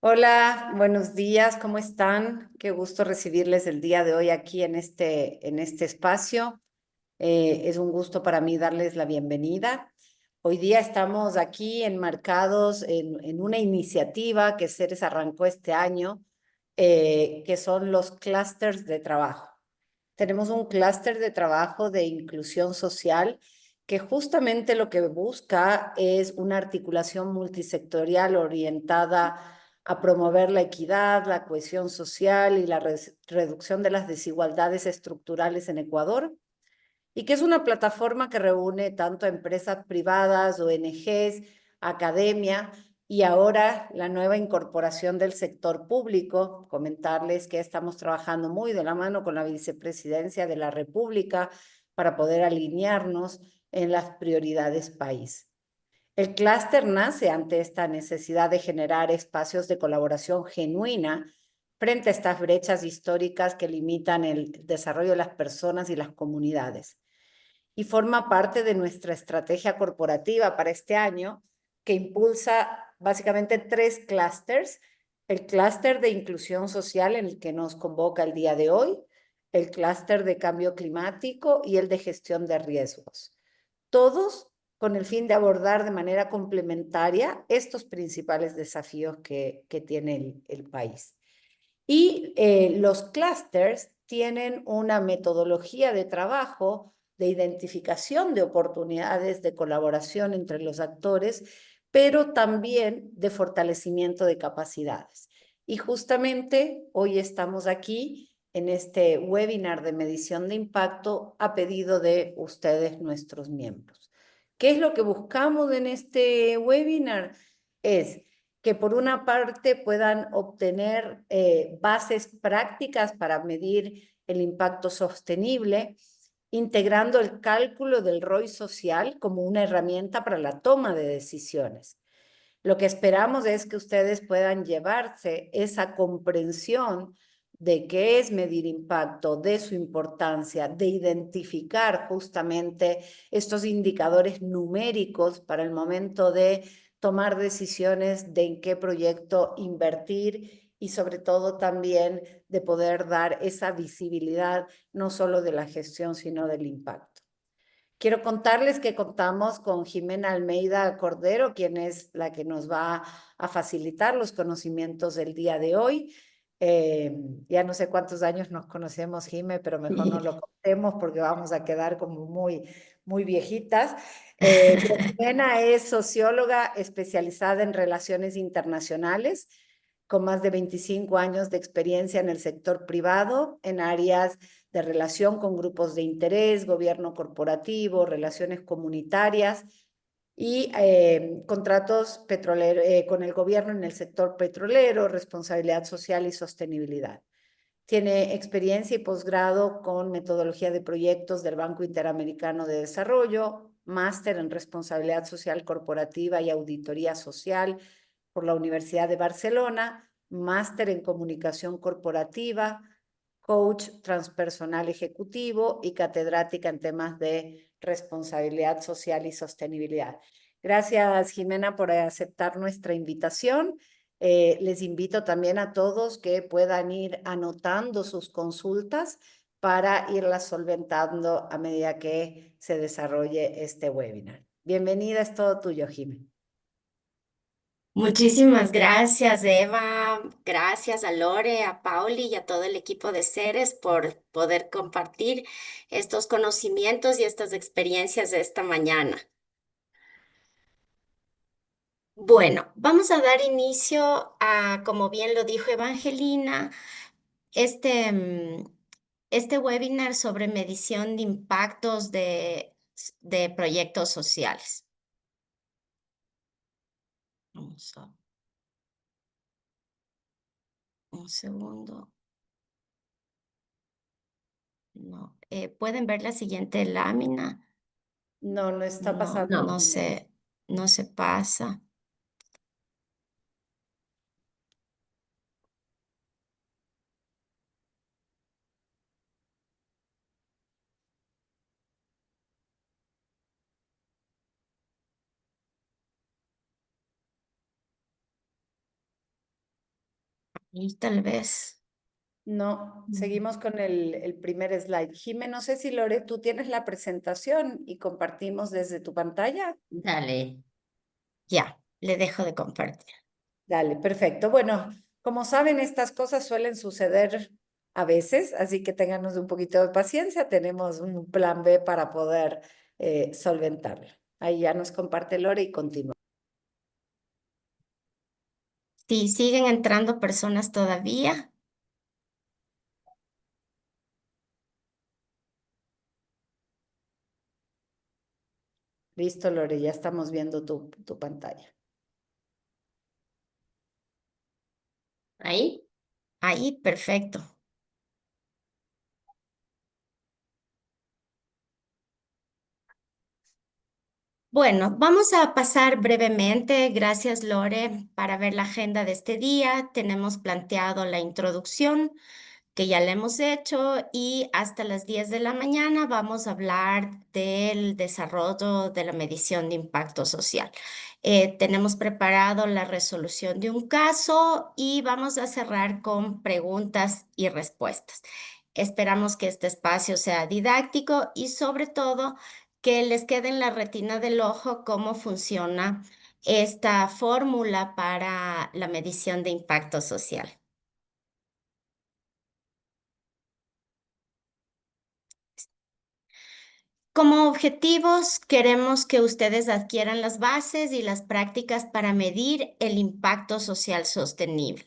Hola, buenos días, ¿cómo están? Qué gusto recibirles el día de hoy aquí en este espacio. Es un gusto para mí darles la bienvenida. Hoy día estamos aquí enmarcados en una iniciativa que CERES arrancó este año, que son los clústeres de trabajo. Tenemos un clúster de trabajo de inclusión social que justamente lo que busca es una articulación multisectorial orientada a promover la equidad, la cohesión social y la reducción de las desigualdades estructurales en Ecuador, y que es una plataforma que reúne tanto a empresas privadas, ONGs, academia y ahora la nueva incorporación del sector público. Comentarles que estamos trabajando muy de la mano con la Vicepresidencia de la República para poder alinearnos en las prioridades país. El clúster nace ante esta necesidad de generar espacios de colaboración genuina frente a estas brechas históricas que limitan el desarrollo de las personas y las comunidades, y forma parte de nuestra estrategia corporativa para este año, que impulsa básicamente tres clústeres: el clúster de inclusión social, en el que nos convoca el día de hoy, el clúster de cambio climático y el de gestión de riesgos, todos con el fin de abordar de manera complementaria estos principales desafíos que tiene el país. Y los clústeres tienen una metodología de trabajo de identificación de oportunidades de colaboración entre los actores, pero también de fortalecimiento de capacidades. Y justamente hoy estamos aquí en este webinar de medición de impacto a pedido de ustedes, nuestros miembros. ¿Qué es lo que buscamos en este webinar? Es que por una parte puedan obtener bases prácticas para medir el impacto sostenible, integrando el cálculo del ROI social como una herramienta para la toma de decisiones. Lo que esperamos es que ustedes puedan llevarse esa comprensión de qué es medir impacto, de su importancia, de identificar justamente estos indicadores numéricos para el momento de tomar decisiones de en qué proyecto invertir, y sobre todo también de poder dar esa visibilidad no solo de la gestión, sino del impacto. Quiero contarles que contamos con Jimena Almeida Cordero, quien es la que nos va a facilitar los conocimientos del día de hoy. Ya no sé cuántos años nos conocemos, Jime, pero mejor no lo contemos porque vamos a quedar como muy viejitas. Pero Jimena es socióloga especializada en relaciones internacionales, con más de 25 años de experiencia en el sector privado, en áreas de relación con grupos de interés, gobierno corporativo, relaciones comunitarias y contratos con el gobierno en el sector petrolero, responsabilidad social y sostenibilidad. Tiene experiencia y posgrado con metodología de proyectos del Banco Interamericano de Desarrollo, máster en responsabilidad social corporativa y auditoría social por la Universidad de Barcelona, máster en comunicación corporativa, coach transpersonal ejecutivo y catedrática en temas de responsabilidad social y sostenibilidad. Gracias, Jimena, por aceptar nuestra invitación. Les invito también a todos que puedan ir anotando sus consultas para irlas solventando a medida que se desarrolle este webinar. Bienvenida, es todo tuyo, Jimena. Muchísimas gracias, Eva. Gracias a Lore, a Pauli y a todo el equipo de Ceres por poder compartir estos conocimientos y estas experiencias de esta mañana. Bueno, vamos a dar inicio a, como bien lo dijo Evangelina, este, este webinar sobre medición de impactos de proyectos sociales. Vamos a un segundo. No, ¿pueden ver la siguiente lámina? No, no está No, pasando. no se pasa. Y tal vez. No, Mm. seguimos con el primer slide. Jime, no sé si Lore, tú tienes la presentación y compartimos desde tu pantalla. Dale, ya, le dejo de compartir. Dale, perfecto. Bueno, como saben, estas cosas suelen suceder a veces, así que ténganos un poquito de paciencia. Tenemos un plan B para poder solventarlo. Ahí ya nos comparte Lore y continúa. Sí, siguen entrando personas todavía. Listo, Lore, ya estamos viendo tu pantalla. Ahí, ahí, perfecto. Bueno, vamos a pasar brevemente, gracias Lore, para ver la agenda de este día. Tenemos planteado la introducción, que ya la hemos hecho, y hasta las 10 de la mañana vamos a hablar del desarrollo de la medición de impacto social. Tenemos preparado la resolución de un caso y vamos a cerrar con preguntas y respuestas. Esperamos que este espacio sea didáctico y sobre todo que les quede en la retina del ojo cómo funciona esta fórmula para la medición de impacto social. Como objetivos, queremos que ustedes adquieran las bases y las prácticas para medir el impacto social sostenible.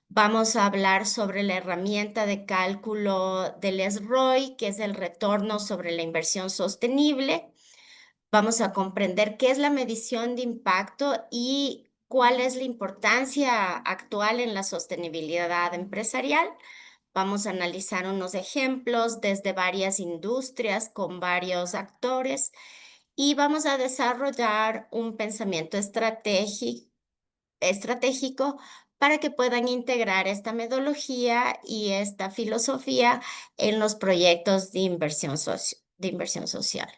Vamos a hablar sobre la herramienta de cálculo del SROI, que es el retorno sobre la inversión sostenible. Vamos a comprender qué es la medición de impacto y cuál es la importancia actual en la sostenibilidad empresarial. Vamos a analizar unos ejemplos desde varias industrias con varios actores y vamos a desarrollar un pensamiento estratégico para que puedan integrar esta metodología y esta filosofía en los proyectos de inversión social.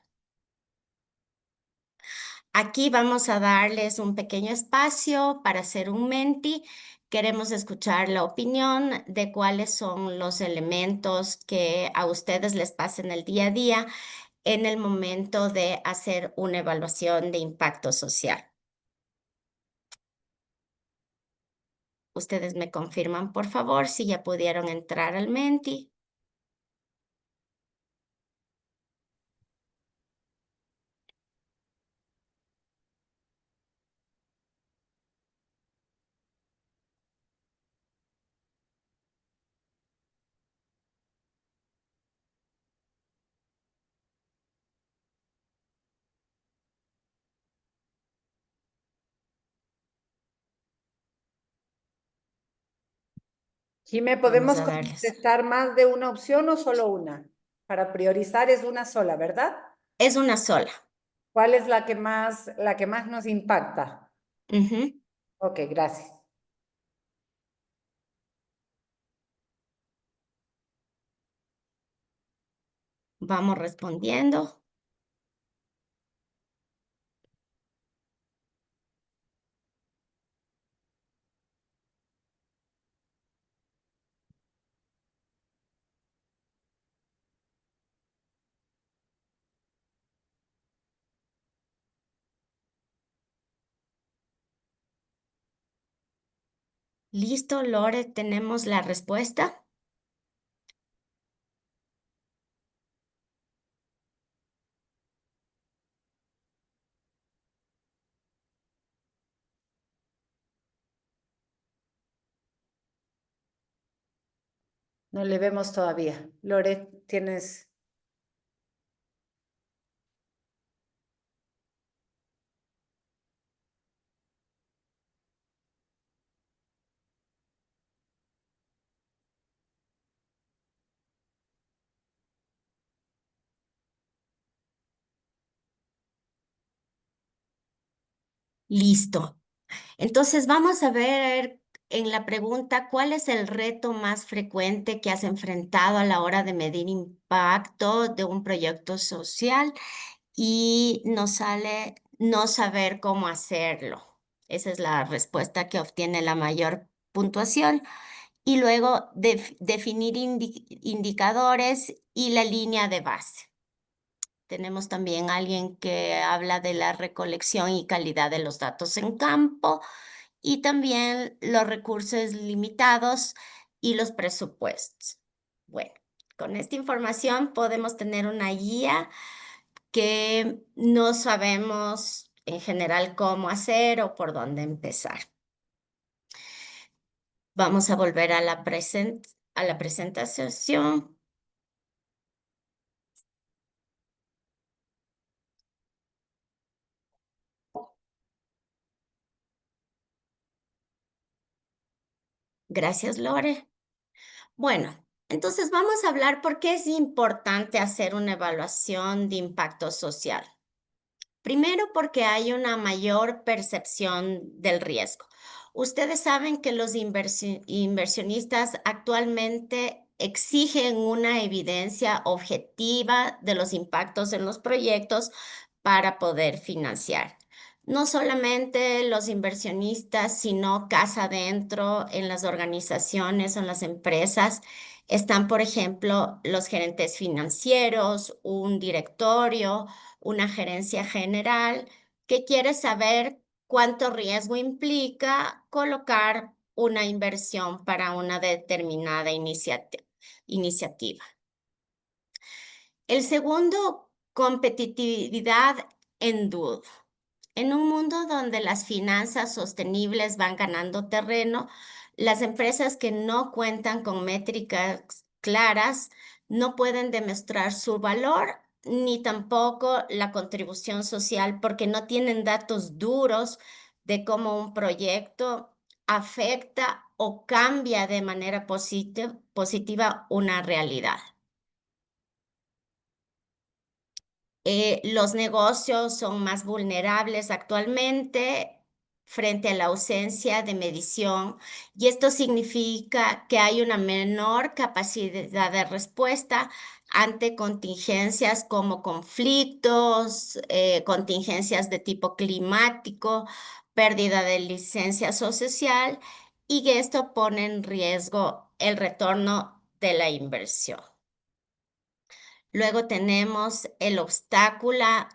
Aquí vamos a darles un pequeño espacio para hacer un menti. Queremos escuchar la opinión de cuáles son los elementos que a ustedes les pasen el día a día en el momento de hacer una evaluación de impacto social. Ustedes me confirman, por favor, si ya pudieron entrar al menti. Jime, Vamos ¿podemos a darles. contestar más de una opción o solo una? Para priorizar es una sola, ¿verdad? Es una sola. ¿Cuál es la que más nos impacta? Ujú. Ok, gracias. Vamos respondiendo. Listo, Lore, tenemos la respuesta. No le vemos todavía. Lore, tienes... Listo. Entonces vamos a ver en la pregunta, ¿cuál es el reto más frecuente que has enfrentado a la hora de medir impacto de un proyecto social? Y nos sale no saber cómo hacerlo. Esa es la respuesta que obtiene la mayor puntuación. y luego definir indicadores y la línea de base. Tenemos también alguien que habla de la recolección y calidad de los datos en campo y también los recursos limitados y los presupuestos. Bueno, con esta información podemos tener una guía que no sabemos en general cómo hacer o por dónde empezar. Vamos a volver a la presentación. Gracias, Lore. Bueno, entonces vamos a hablar por qué es importante hacer una evaluación de impacto social. Primero, porque hay una mayor percepción del riesgo. Ustedes saben que los inversionistas actualmente exigen una evidencia objetiva de los impactos en los proyectos para poder financiar. No solamente los inversionistas, sino casa adentro en las organizaciones o en las empresas están, por ejemplo, los gerentes financieros, un directorio, una gerencia general que quiere saber cuánto riesgo implica colocar una inversión para una determinada iniciativa. El segundo, competitividad en duda. En un mundo donde las finanzas sostenibles van ganando terreno, las empresas que no cuentan con métricas claras no pueden demostrar su valor ni tampoco la contribución social porque no tienen datos duros de cómo un proyecto afecta o cambia de manera positiva una realidad. Los negocios son más vulnerables actualmente frente a la ausencia de medición y esto significa que hay una menor capacidad de respuesta ante contingencias como conflictos, contingencias de tipo climático, pérdida de licencia social y que esto pone en riesgo el retorno de la inversión. Luego tenemos el obstáculo,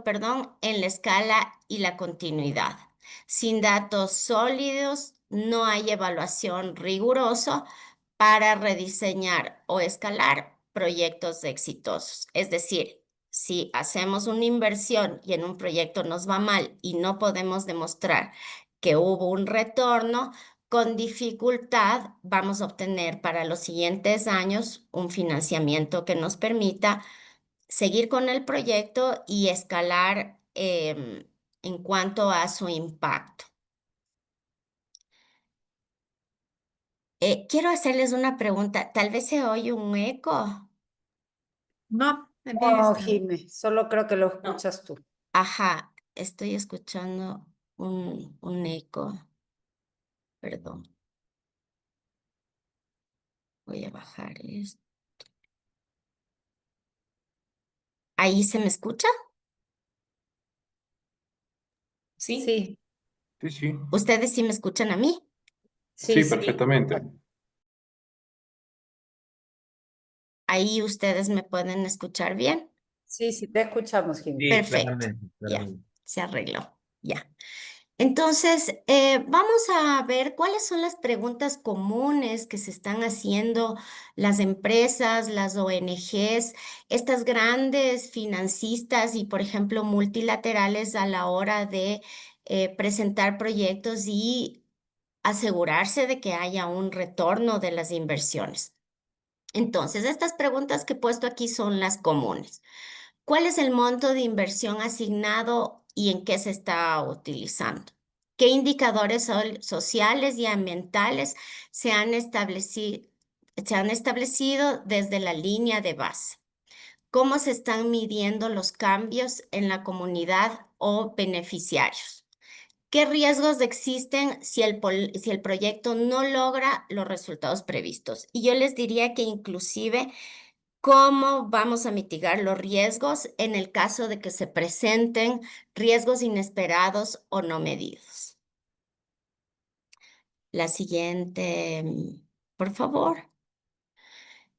perdón, en la escala y la continuidad. Sin datos sólidos, no hay evaluación rigurosa para rediseñar o escalar proyectos exitosos. Es decir, si hacemos una inversión y en un proyecto nos va mal y no podemos demostrar que hubo un retorno, con dificultad vamos a obtener para los siguientes años un financiamiento que nos permita seguir con el proyecto y escalar en cuanto a su impacto. Quiero hacerles una pregunta. Tal vez se oye un eco. No, bien No, está. Jime, solo creo que lo No. escuchas tú. Ajá, estoy escuchando un eco. Perdón. Voy a bajar esto. ¿Ahí se me escucha? Sí, Sí, sí, ¿Ustedes sí me escuchan a mí? sí, Sí, perfectamente. Ahí ustedes me pueden escuchar bien. sí, sí, te escuchamos, Jime. Sí, Perfecto. claramente, Ya, claramente. se arregló. Ya. Entonces, vamos a ver cuáles son las preguntas comunes que se están haciendo las empresas, las ONGs, estas grandes financistas y, por ejemplo, multilaterales a la hora de presentar proyectos y asegurarse de que haya un retorno de las inversiones. Entonces, estas preguntas que he puesto aquí son las comunes. ¿Cuál es el monto de inversión asignado y en qué se está utilizando? ¿Qué indicadores sociales y ambientales se han establecido desde la línea de base? ¿Cómo se están midiendo los cambios en la comunidad o beneficiarios? ¿Qué riesgos existen si el proyecto no logra los resultados previstos? Y yo les diría que inclusive ¿cómo vamos a mitigar los riesgos en el caso de que se presenten riesgos inesperados o no medidos? La siguiente, por favor.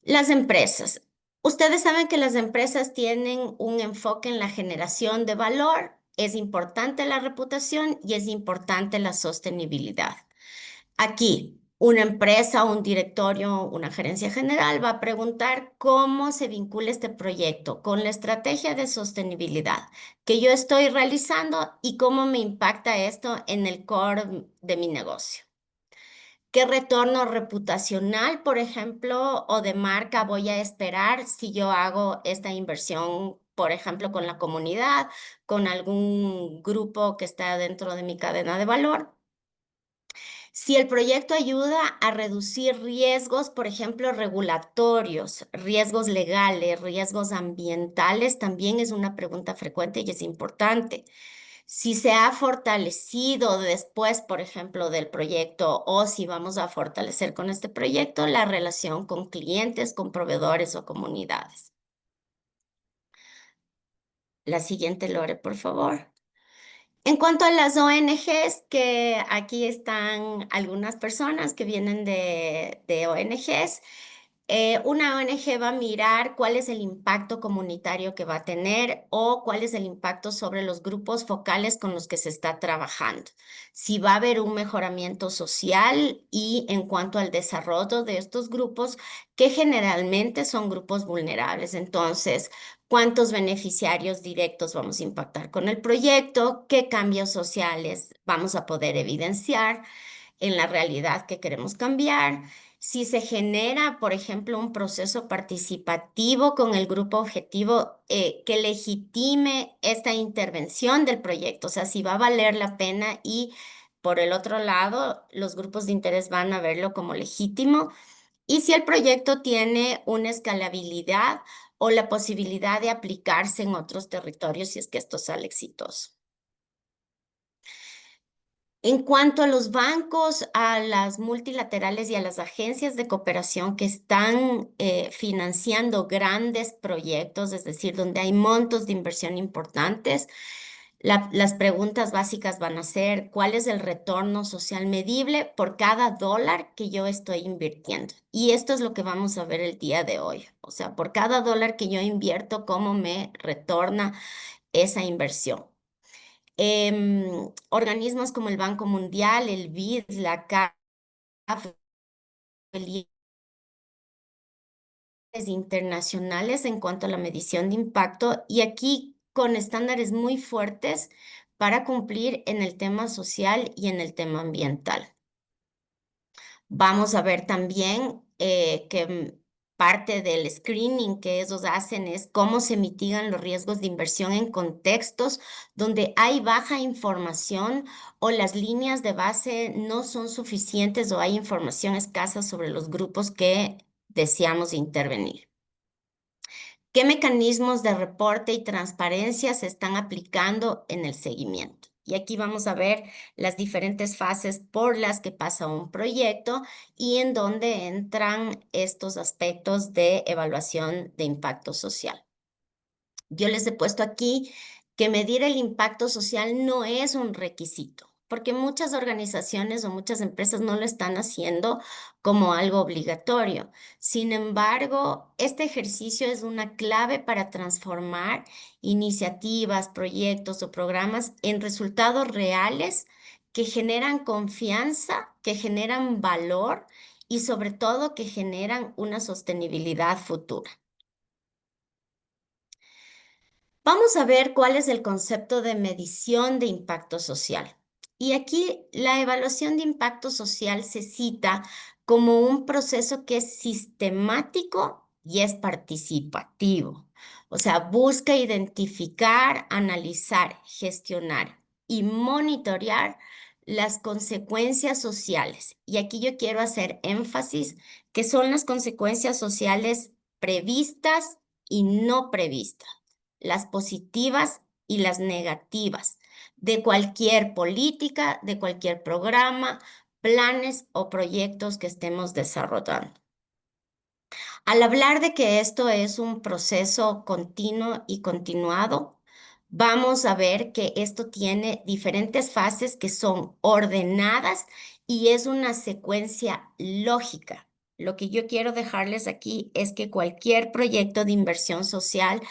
Las empresas. Ustedes saben que las empresas tienen un enfoque en la generación de valor. Es importante la reputación y es importante la sostenibilidad. Aquí, una empresa, un directorio, una gerencia general va a preguntar cómo se vincula este proyecto con la estrategia de sostenibilidad que yo estoy realizando y cómo me impacta esto en el core de mi negocio. ¿Qué retorno reputacional, por ejemplo, o de marca voy a esperar si yo hago esta inversión, por ejemplo, con la comunidad, con algún grupo que está dentro de mi cadena de valor? Si el proyecto ayuda a reducir riesgos, por ejemplo, regulatorios, riesgos legales, riesgos ambientales, también es una pregunta frecuente y es importante. Si se ha fortalecido después, por ejemplo, del proyecto o si vamos a fortalecer con este proyecto la relación con clientes, con proveedores o comunidades. La siguiente, Lore, por favor. En cuanto a las ONGs, que aquí están algunas personas que vienen de ONGs, una ONG va a mirar cuál es el impacto comunitario que va a tener o cuál es el impacto sobre los grupos focales con los que se está trabajando. Si va a haber un mejoramiento social y en cuanto al desarrollo de estos grupos, que generalmente son grupos vulnerables. Entonces, ¿cuántos beneficiarios directos vamos a impactar con el proyecto? ¿Qué cambios sociales vamos a poder evidenciar en la realidad que queremos cambiar? Si se genera, por ejemplo, un proceso participativo con el grupo objetivo que legitime esta intervención del proyecto, o sea, si va a valer la pena y por el otro lado, los grupos de interés van a verlo como legítimo. Y si el proyecto tiene una escalabilidad o la posibilidad de aplicarse en otros territorios si es que esto sale exitoso. En cuanto a los bancos, a las multilaterales y a las agencias de cooperación que están financiando grandes proyectos, es decir, donde hay montos de inversión importantes, las preguntas básicas van a ser, ¿cuál es el retorno social medible por cada dólar que yo estoy invirtiendo? Y esto es lo que vamos a ver el día de hoy. O sea, por cada dólar que yo invierto, ¿cómo me retorna esa inversión? Organismos como el Banco Mundial, el BID, la CAF, el internacionales en cuanto a la medición de impacto y aquí con estándares muy fuertes para cumplir en el tema social y en el tema ambiental. Vamos a ver también que parte del screening que ellos hacen es cómo se mitigan los riesgos de inversión en contextos donde hay baja información o las líneas de base no son suficientes o hay información escasa sobre los grupos que deseamos intervenir. ¿Qué mecanismos de reporte y transparencia se están aplicando en el seguimiento? Y aquí vamos a ver las diferentes fases por las que pasa un proyecto y en dónde entran estos aspectos de evaluación de impacto social. Yo les he puesto aquí que medir el impacto social no es un requisito, porque muchas organizaciones o muchas empresas no lo están haciendo como algo obligatorio. Sin embargo, este ejercicio es una clave para transformar iniciativas, proyectos o programas en resultados reales que generan confianza, que generan valor y sobre todo que generan una sostenibilidad futura. Vamos a ver cuál es el concepto de medición de impacto social. Y aquí la evaluación de impacto social se cita como un proceso que es sistemático y es participativo. O sea, busca identificar, analizar, gestionar y monitorear las consecuencias sociales. Y aquí yo quiero hacer énfasis que son las consecuencias sociales previstas y no previstas, las positivas y las negativas de cualquier política, de cualquier programa, planes o proyectos que estemos desarrollando. Al hablar de que esto es un proceso continuo y continuado, vamos a ver que esto tiene diferentes fases que son ordenadas y es una secuencia lógica. Lo que yo quiero dejarles aquí es que cualquier proyecto de inversión social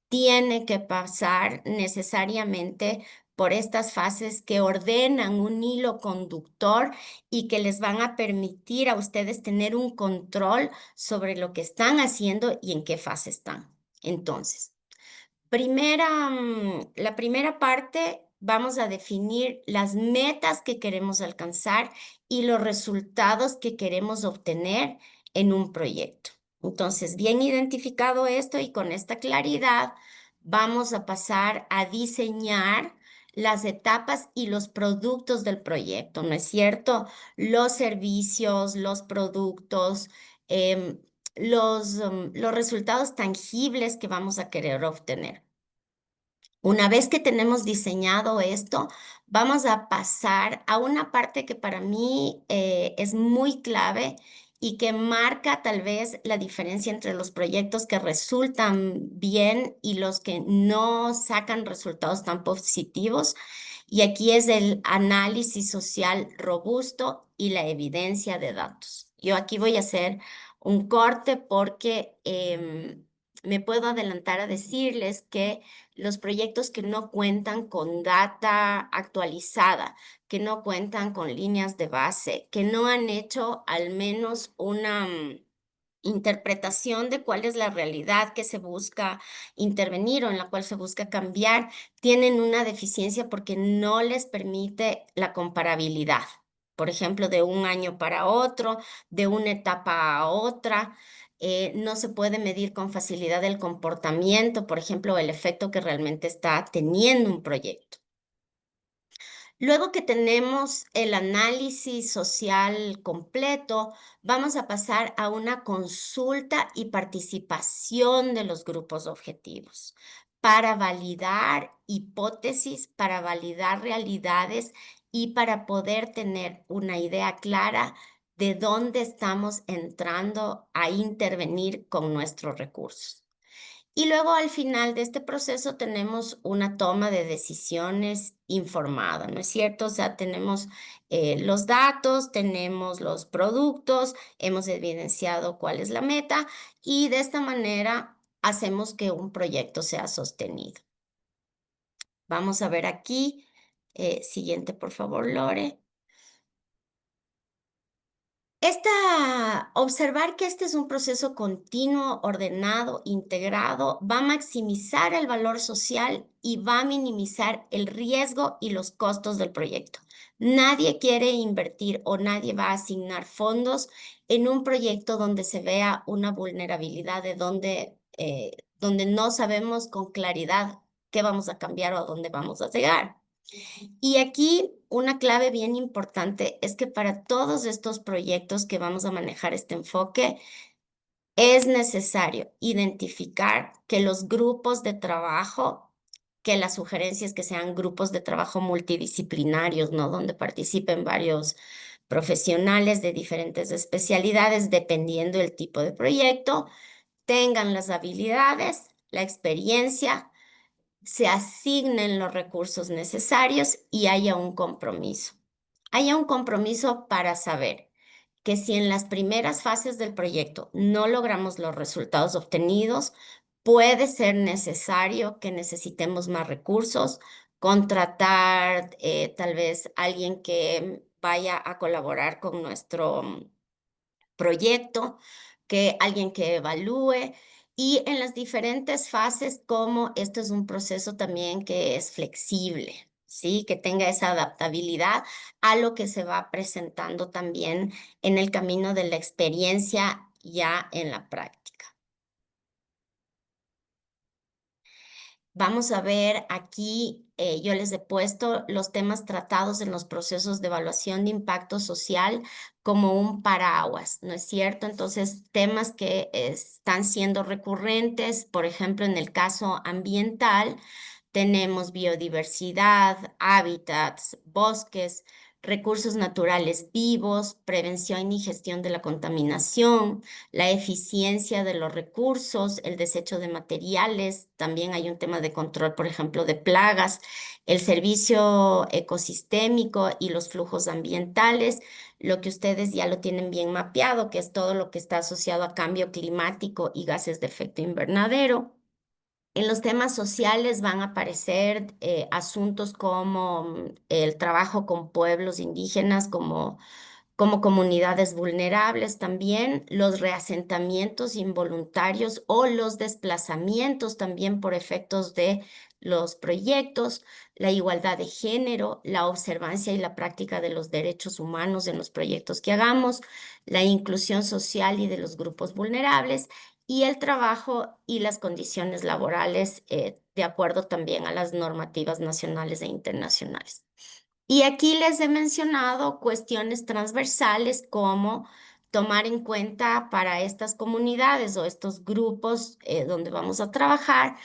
tiene que pasar necesariamente por estas fases que ordenan un hilo conductor y que les van a permitir a ustedes tener un control sobre lo que están haciendo y en qué fase están. Entonces, la primera parte, vamos a definir las metas que queremos alcanzar y los resultados que queremos obtener en un proyecto. Entonces, bien identificado esto y con esta claridad, vamos a pasar a diseñar las etapas y los productos del proyecto, ¿no es cierto? Los servicios, los productos, em, los resultados tangibles que vamos a querer obtener. Una vez que tenemos diseñado esto, vamos a pasar a una parte que para mí es muy clave y que marca tal vez la diferencia entre los proyectos que resultan bien y los que no sacan resultados tan positivos. Y aquí es el análisis social robusto y la evidencia de datos. Yo aquí voy a hacer un corte porque me puedo adelantar a decirles que los proyectos que no cuentan con data actualizada, que no cuentan con líneas de base, que no han hecho al menos una interpretación de cuál es la realidad que se busca intervenir o en la cual se busca cambiar, tienen una deficiencia porque no les permite la comparabilidad. Por ejemplo, de un año para otro, de una etapa a otra. No se puede medir con facilidad el comportamiento, por ejemplo, el efecto que realmente está teniendo un proyecto. Luego que tenemos el análisis social completo, vamos a pasar a una consulta y participación de los grupos objetivos para validar hipótesis, para validar realidades y para poder tener una idea clara de dónde estamos entrando a intervenir con nuestros recursos. Y luego al final de este proceso tenemos una toma de decisiones informada, ¿no es cierto? O sea, tenemos los datos, tenemos los productos, hemos evidenciado cuál es la meta y de esta manera hacemos que un proyecto sea sostenido. Vamos a ver aquí. Siguiente, por favor, Lore. Observar que este es un proceso continuo, ordenado, integrado, va a maximizar el valor social y va a minimizar el riesgo y los costos del proyecto. Nadie quiere invertir o nadie va a asignar fondos en un proyecto donde se vea una vulnerabilidad de donde no sabemos con claridad qué vamos a cambiar o a dónde vamos a llegar. Y aquí una clave bien importante es que para todos estos proyectos que vamos a manejar este enfoque, es necesario identificar que los grupos de trabajo, que las sugerencias que sean grupos de trabajo multidisciplinarios, ¿no? Donde participen varios profesionales de diferentes especialidades, dependiendo del tipo de proyecto, tengan las habilidades, la experiencia, se asignen los recursos necesarios y haya un compromiso. Haya un compromiso para saber que si en las primeras fases del proyecto no logramos los resultados obtenidos, puede ser necesario que necesitemos más recursos, contratar tal vez alguien que vaya a colaborar con nuestro proyecto, que alguien que evalúe y en las diferentes fases, como esto es un proceso también que es flexible, ¿sí? Que tenga esa adaptabilidad a lo que se va presentando también en el camino de la experiencia ya en la práctica. Vamos a ver aquí, yo les he puesto los temas tratados en los procesos de evaluación de impacto social como un paraguas, ¿no es cierto? Entonces, temas que están siendo recurrentes, por ejemplo, en el caso ambiental, tenemos biodiversidad, hábitats, bosques, recursos naturales vivos, prevención y gestión de la contaminación, la eficiencia de los recursos, el desecho de materiales, también hay un tema de control, por ejemplo, de plagas, el servicio ecosistémico y los flujos ambientales, lo que ustedes ya lo tienen bien mapeado, que es todo lo que está asociado a cambio climático y gases de efecto invernadero. En los temas sociales van a aparecer asuntos como el trabajo con pueblos indígenas, como comunidades vulnerables también, los reasentamientos involuntarios o los desplazamientos también por efectos de los proyectos, la igualdad de género, la observancia y la práctica de los derechos humanos en los proyectos que hagamos, la inclusión social y de los grupos vulnerables y el trabajo y las condiciones laborales de acuerdo también a las normativas nacionales e internacionales. Y aquí les he mencionado cuestiones transversales como tomar en cuenta para estas comunidades o estos grupos donde vamos a trabajar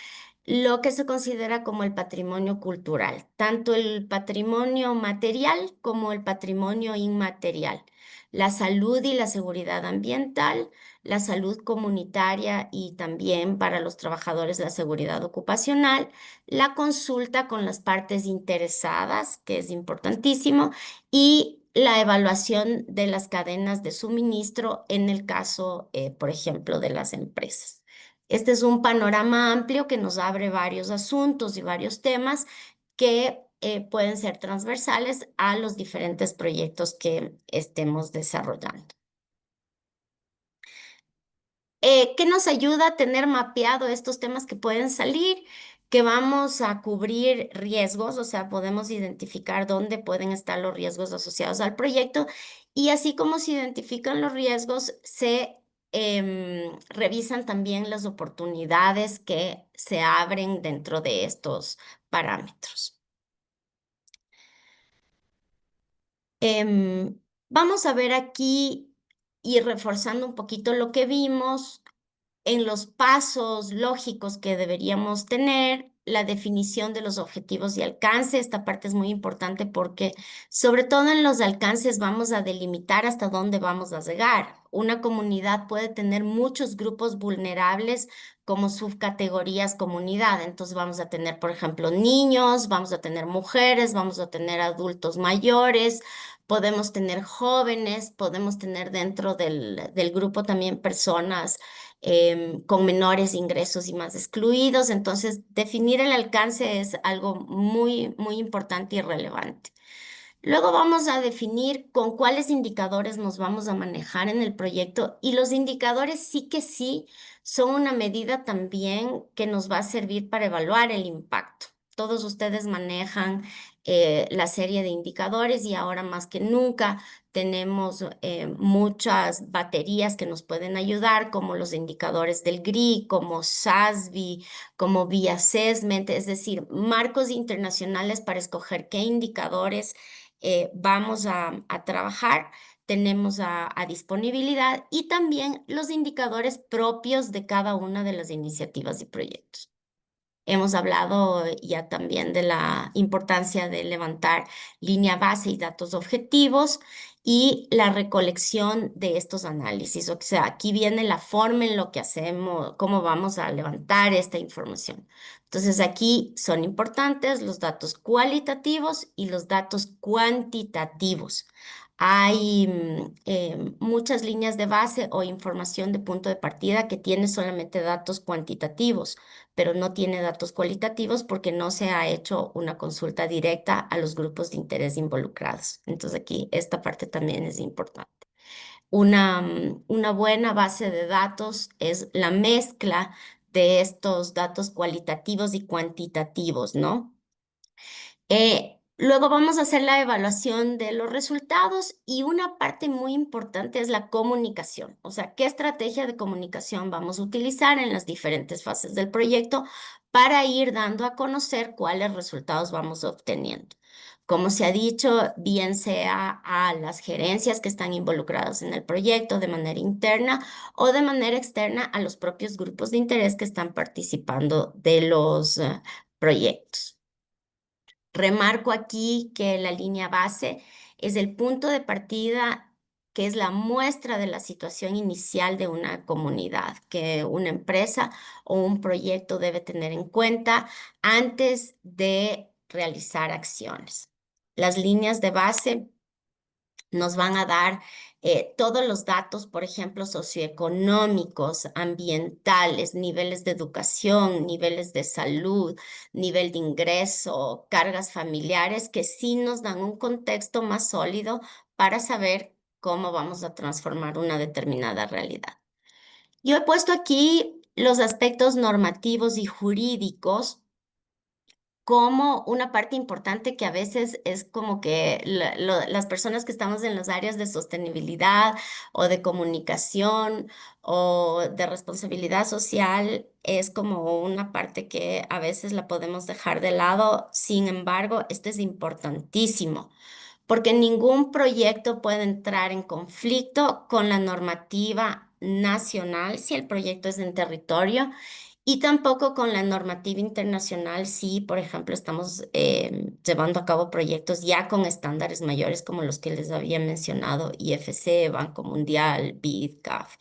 lo que se considera como el patrimonio cultural, tanto el patrimonio material como el patrimonio inmaterial, la salud y la seguridad ambiental, la salud comunitaria y también para los trabajadores la seguridad ocupacional, la consulta con las partes interesadas, que es importantísimo, y la evaluación de las cadenas de suministro en el caso, por ejemplo, de las empresas. Este es un panorama amplio que nos abre varios asuntos y varios temas que pueden ser transversales a los diferentes proyectos que estemos desarrollando. ¿Qué nos ayuda a tener mapeado estos temas que pueden salir? Que vamos a cubrir riesgos, o sea, podemos identificar dónde pueden estar los riesgos asociados al proyecto y así como se identifican los riesgos, se revisan también las oportunidades que se abren dentro de estos parámetros. Vamos a ver aquí y reforzando un poquito lo que vimos en los pasos lógicos que deberíamos tener, la definición de los objetivos y alcance. Esta parte es muy importante porque sobre todo en los alcances vamos a delimitar hasta dónde vamos a llegar. Una comunidad puede tener muchos grupos vulnerables como subcategorías comunidad. Entonces vamos a tener, por ejemplo, niños, vamos a tener mujeres, vamos a tener adultos mayores, podemos tener jóvenes, podemos tener dentro del grupo también personas con menores ingresos y más excluidos. Entonces, definir el alcance es algo muy, muy importante y relevante. Luego vamos a definir con cuáles indicadores nos vamos a manejar en el proyecto y los indicadores sí que sí son una medida también que nos va a servir para evaluar el impacto. Todos ustedes manejan la serie de indicadores y ahora más que nunca tenemos muchas baterías que nos pueden ayudar, como los indicadores del GRI, como SASB, como B-Assessment, es decir, marcos internacionales para escoger qué indicadores vamos a trabajar. Tenemos a disponibilidad y también los indicadores propios de cada una de las iniciativas y proyectos. Hemos hablado ya también de la importancia de levantar línea base y datos objetivos y la recolección de estos análisis. O sea, aquí viene la forma en lo que hacemos, cómo vamos a levantar esta información. Entonces, aquí son importantes los datos cualitativos y los datos cuantitativos. Hay muchas líneas de base o información de punto de partida que tiene solamente datos cuantitativos, pero no tiene datos cualitativos porque no se ha hecho una consulta directa a los grupos de interés involucrados. Entonces aquí esta parte también es importante. Una buena base de datos es la mezcla de estos datos cualitativos y cuantitativos, ¿no? Luego vamos a hacer la evaluación de los resultados y una parte muy importante es la comunicación. O sea, qué estrategia de comunicación vamos a utilizar en las diferentes fases del proyecto para ir dando a conocer cuáles resultados vamos obteniendo. Como se ha dicho, bien sea a las gerencias que están involucradas en el proyecto de manera interna o de manera externa a los propios grupos de interés que están participando de los proyectos. Remarco aquí que la línea base es el punto de partida que es la muestra de la situación inicial de una comunidad, que una empresa o un proyecto debe tener en cuenta antes de realizar acciones. Las líneas de base Nos van a dar todos los datos, por ejemplo, socioeconómicos, ambientales, niveles de educación, niveles de salud, nivel de ingreso, cargas familiares, que sí nos dan un contexto más sólido para saber cómo vamos a transformar una determinada realidad. Yo he puesto aquí los aspectos normativos y jurídicos como una parte importante que a veces es como que las personas que estamos en las áreas de sostenibilidad o de comunicación o de responsabilidad social es como una parte que a veces la podemos dejar de lado. Sin embargo, esto es importantísimo porque ningún proyecto puede entrar en conflicto con la normativa nacional si el proyecto es en territorio y tampoco con la normativa internacional si, por ejemplo, estamos llevando a cabo proyectos ya con estándares mayores como los que les había mencionado, IFC, Banco Mundial, BID, CAF.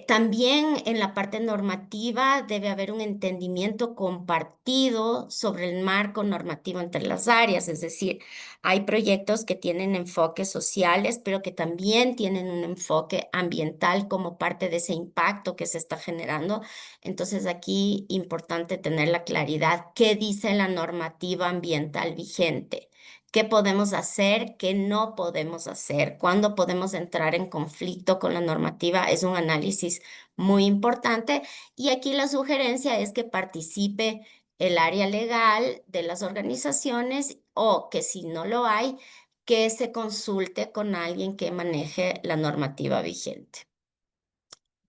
También en la parte normativa debe haber un entendimiento compartido sobre el marco normativo entre las áreas, es decir, hay proyectos que tienen enfoques sociales, pero que también tienen un enfoque ambiental como parte de ese impacto que se está generando. Entonces aquí importante tener la claridad, ¿qué dice la normativa ambiental vigente? ¿Qué podemos hacer? ¿Qué no podemos hacer? ¿Cuándo podemos entrar en conflicto con la normativa? Es un análisis muy importante. Y aquí la sugerencia es que participe el área legal de las organizaciones o que si no lo hay, que se consulte con alguien que maneje la normativa vigente.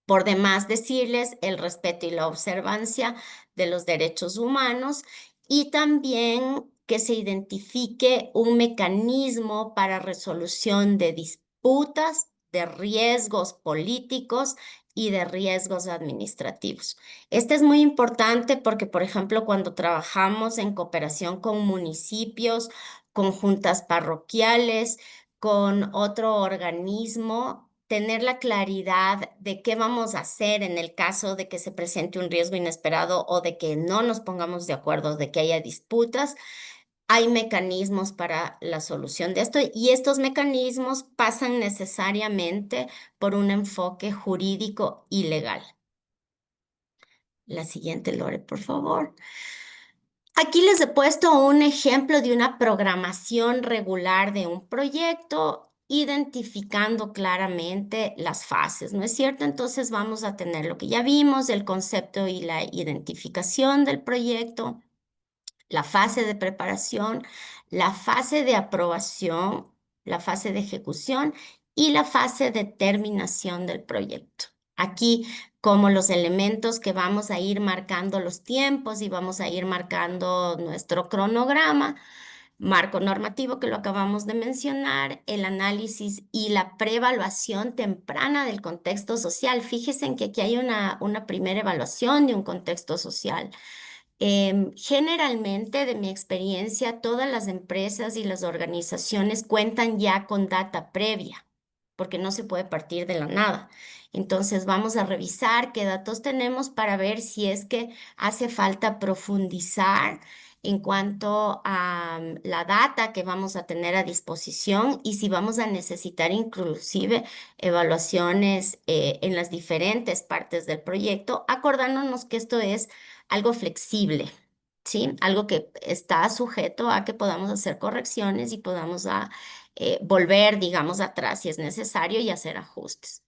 Por demás, decirles el respeto y la observancia de los derechos humanos y también que se identifique un mecanismo para resolución de disputas, de riesgos políticos y de riesgos administrativos. Este es muy importante porque, por ejemplo, cuando trabajamos en cooperación con municipios, con juntas parroquiales, con otro organismo, tener la claridad de qué vamos a hacer en el caso de que se presente un riesgo inesperado o de que no nos pongamos de acuerdo, de que haya disputas. Hay mecanismos para la solución de esto y estos mecanismos pasan necesariamente por un enfoque jurídico y legal. La siguiente, Lore, por favor. Aquí les he puesto un ejemplo de una programación regular de un proyecto, identificando claramente las fases, ¿no es cierto? Entonces vamos a tener lo que ya vimos, el concepto y la identificación del proyecto, la fase de preparación, la fase de aprobación, la fase de ejecución y la fase de terminación del proyecto. Aquí, como los elementos que vamos a ir marcando los tiempos y vamos a ir marcando nuestro cronograma, marco normativo que lo acabamos de mencionar, el análisis y la preevaluación temprana del contexto social. Fíjense en que aquí hay una primera evaluación de un contexto social. Generalmente, de mi experiencia, todas las empresas y las organizaciones cuentan ya con data previa, porque no se puede partir de la nada. Entonces, vamos a revisar qué datos tenemos para ver si es que hace falta profundizar en cuanto a la data que vamos a tener a disposición y si vamos a necesitar inclusive evaluaciones en las diferentes partes del proyecto, acordándonos que esto es algo flexible, ¿sí? Algo que está sujeto a que podamos hacer correcciones y podamos volver, digamos, atrás si es necesario y hacer ajustes.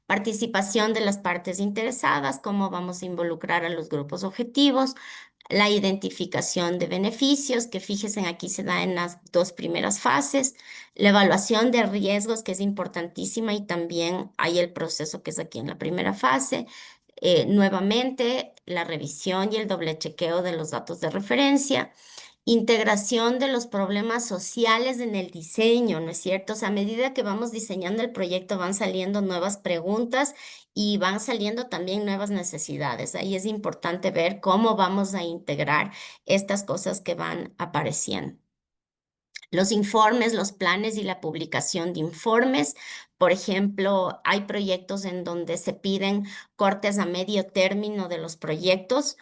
Participación de las partes interesadas, cómo vamos a involucrar a los grupos objetivos, la identificación de beneficios, que fíjense aquí se da en las dos primeras fases, la evaluación de riesgos, que es importantísima, y también hay el proceso que es aquí en la primera fase. Nuevamente, la revisión y el doble chequeo de los datos de referencia. Integración de los problemas sociales en el diseño, ¿no es cierto? O sea, a medida que vamos diseñando el proyecto van saliendo nuevas preguntas y van saliendo también nuevas necesidades. Ahí es importante ver cómo vamos a integrar estas cosas que van apareciendo. Los informes, los planes y la publicación de informes. Por ejemplo, hay proyectos en donde se piden cortes a medio término de los proyectos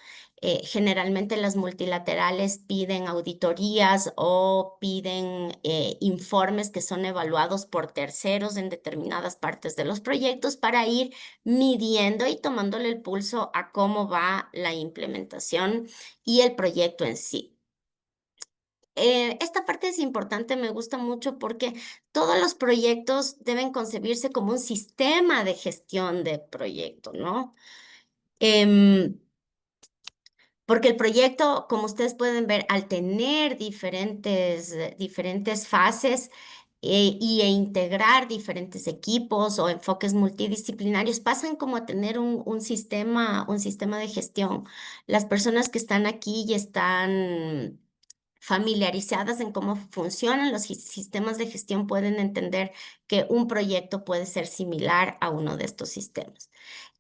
Generalmente las multilaterales piden auditorías o piden informes que son evaluados por terceros en determinadas partes de los proyectos para ir midiendo y tomándole el pulso a cómo va la implementación y el proyecto en sí. Esta parte es importante, me gusta mucho porque todos los proyectos deben concebirse como un sistema de gestión de proyecto, ¿no? Porque el proyecto, como ustedes pueden ver, al tener diferentes fases e integrar diferentes equipos o enfoques multidisciplinarios, pasan como a tener un sistema de gestión. Las personas que están aquí y están familiarizadas en cómo funcionan los sistemas de gestión pueden entender que un proyecto puede ser similar a uno de estos sistemas.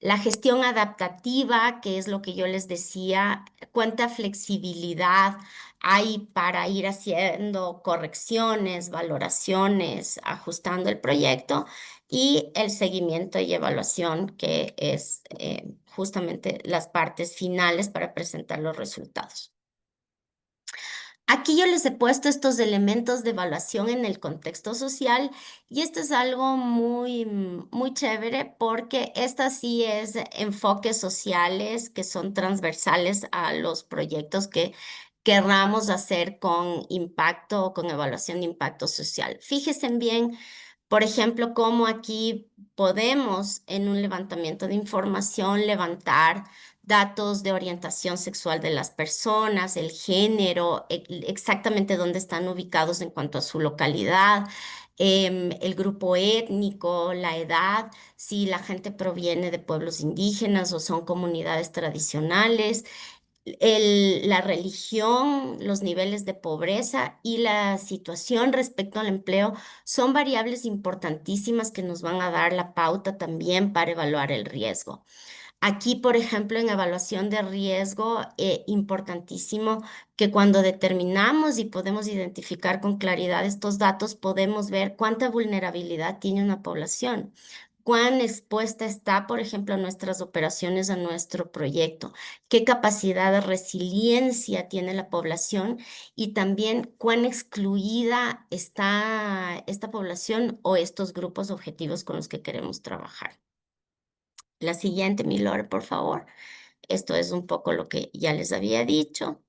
La gestión adaptativa, que es lo que yo les decía, cuánta flexibilidad hay para ir haciendo correcciones, valoraciones, ajustando el proyecto y el seguimiento y evaluación, que es justamente las partes finales para presentar los resultados. Aquí yo les he puesto estos elementos de evaluación en el contexto social y esto es algo muy chévere porque esta sí es enfoques sociales que son transversales a los proyectos que querramos hacer con impacto o con evaluación de impacto social. Fíjense bien, por ejemplo, cómo aquí podemos en un levantamiento de información levantar datos de orientación sexual de las personas, el género, exactamente dónde están ubicados en cuanto a su localidad, el grupo étnico, la edad, si la gente proviene de pueblos indígenas o son comunidades tradicionales, la religión, los niveles de pobreza y la situación respecto al empleo son variables importantísimas que nos van a dar la pauta también para evaluar el riesgo. Aquí, por ejemplo, en evaluación de riesgo, importantísimo que cuando determinamos y podemos identificar con claridad estos datos, podemos ver cuánta vulnerabilidad tiene una población, cuán expuesta está, por ejemplo, nuestras operaciones a nuestro proyecto, qué capacidad de resiliencia tiene la población y también cuán excluida está esta población o estos grupos objetivos con los que queremos trabajar. La siguiente, mi Lore, por favor. Esto es un poco lo que ya les había dicho.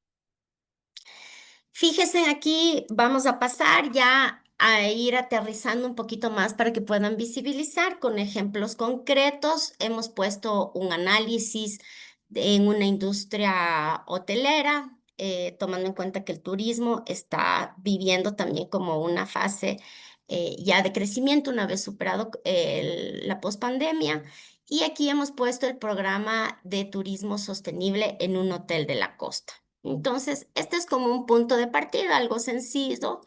Fíjense aquí, vamos a pasar ya a ir aterrizando un poquito más para que puedan visibilizar con ejemplos concretos. Hemos puesto un análisis en una industria hotelera, tomando en cuenta que el turismo está viviendo también como una fase ya de crecimiento una vez superado la pospandemia. Y aquí hemos puesto el programa de turismo sostenible en un hotel de la costa. Entonces, este es como un punto de partida, algo sencillo.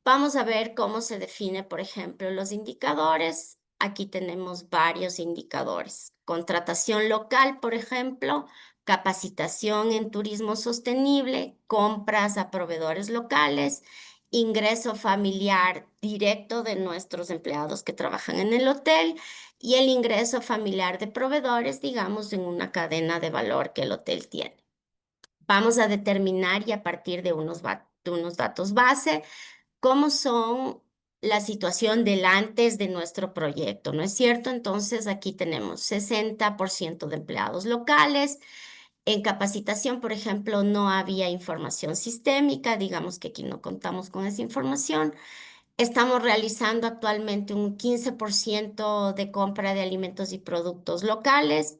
Vamos a ver cómo se define, por ejemplo, los indicadores. Aquí tenemos varios indicadores. Contratación local, por ejemplo, capacitación en turismo sostenible, compras a proveedores locales, ingreso familiar directo de nuestros empleados que trabajan en el hotel y el ingreso familiar de proveedores, digamos, en una cadena de valor que el hotel tiene. Vamos a determinar y a partir de unos datos base cómo son la situación del antes de nuestro proyecto, ¿no es cierto? Entonces aquí tenemos 60% de empleados locales. En capacitación, por ejemplo, no había información sistémica, digamos que aquí no contamos con esa información. Estamos realizando actualmente un 15% de compra de alimentos y productos locales.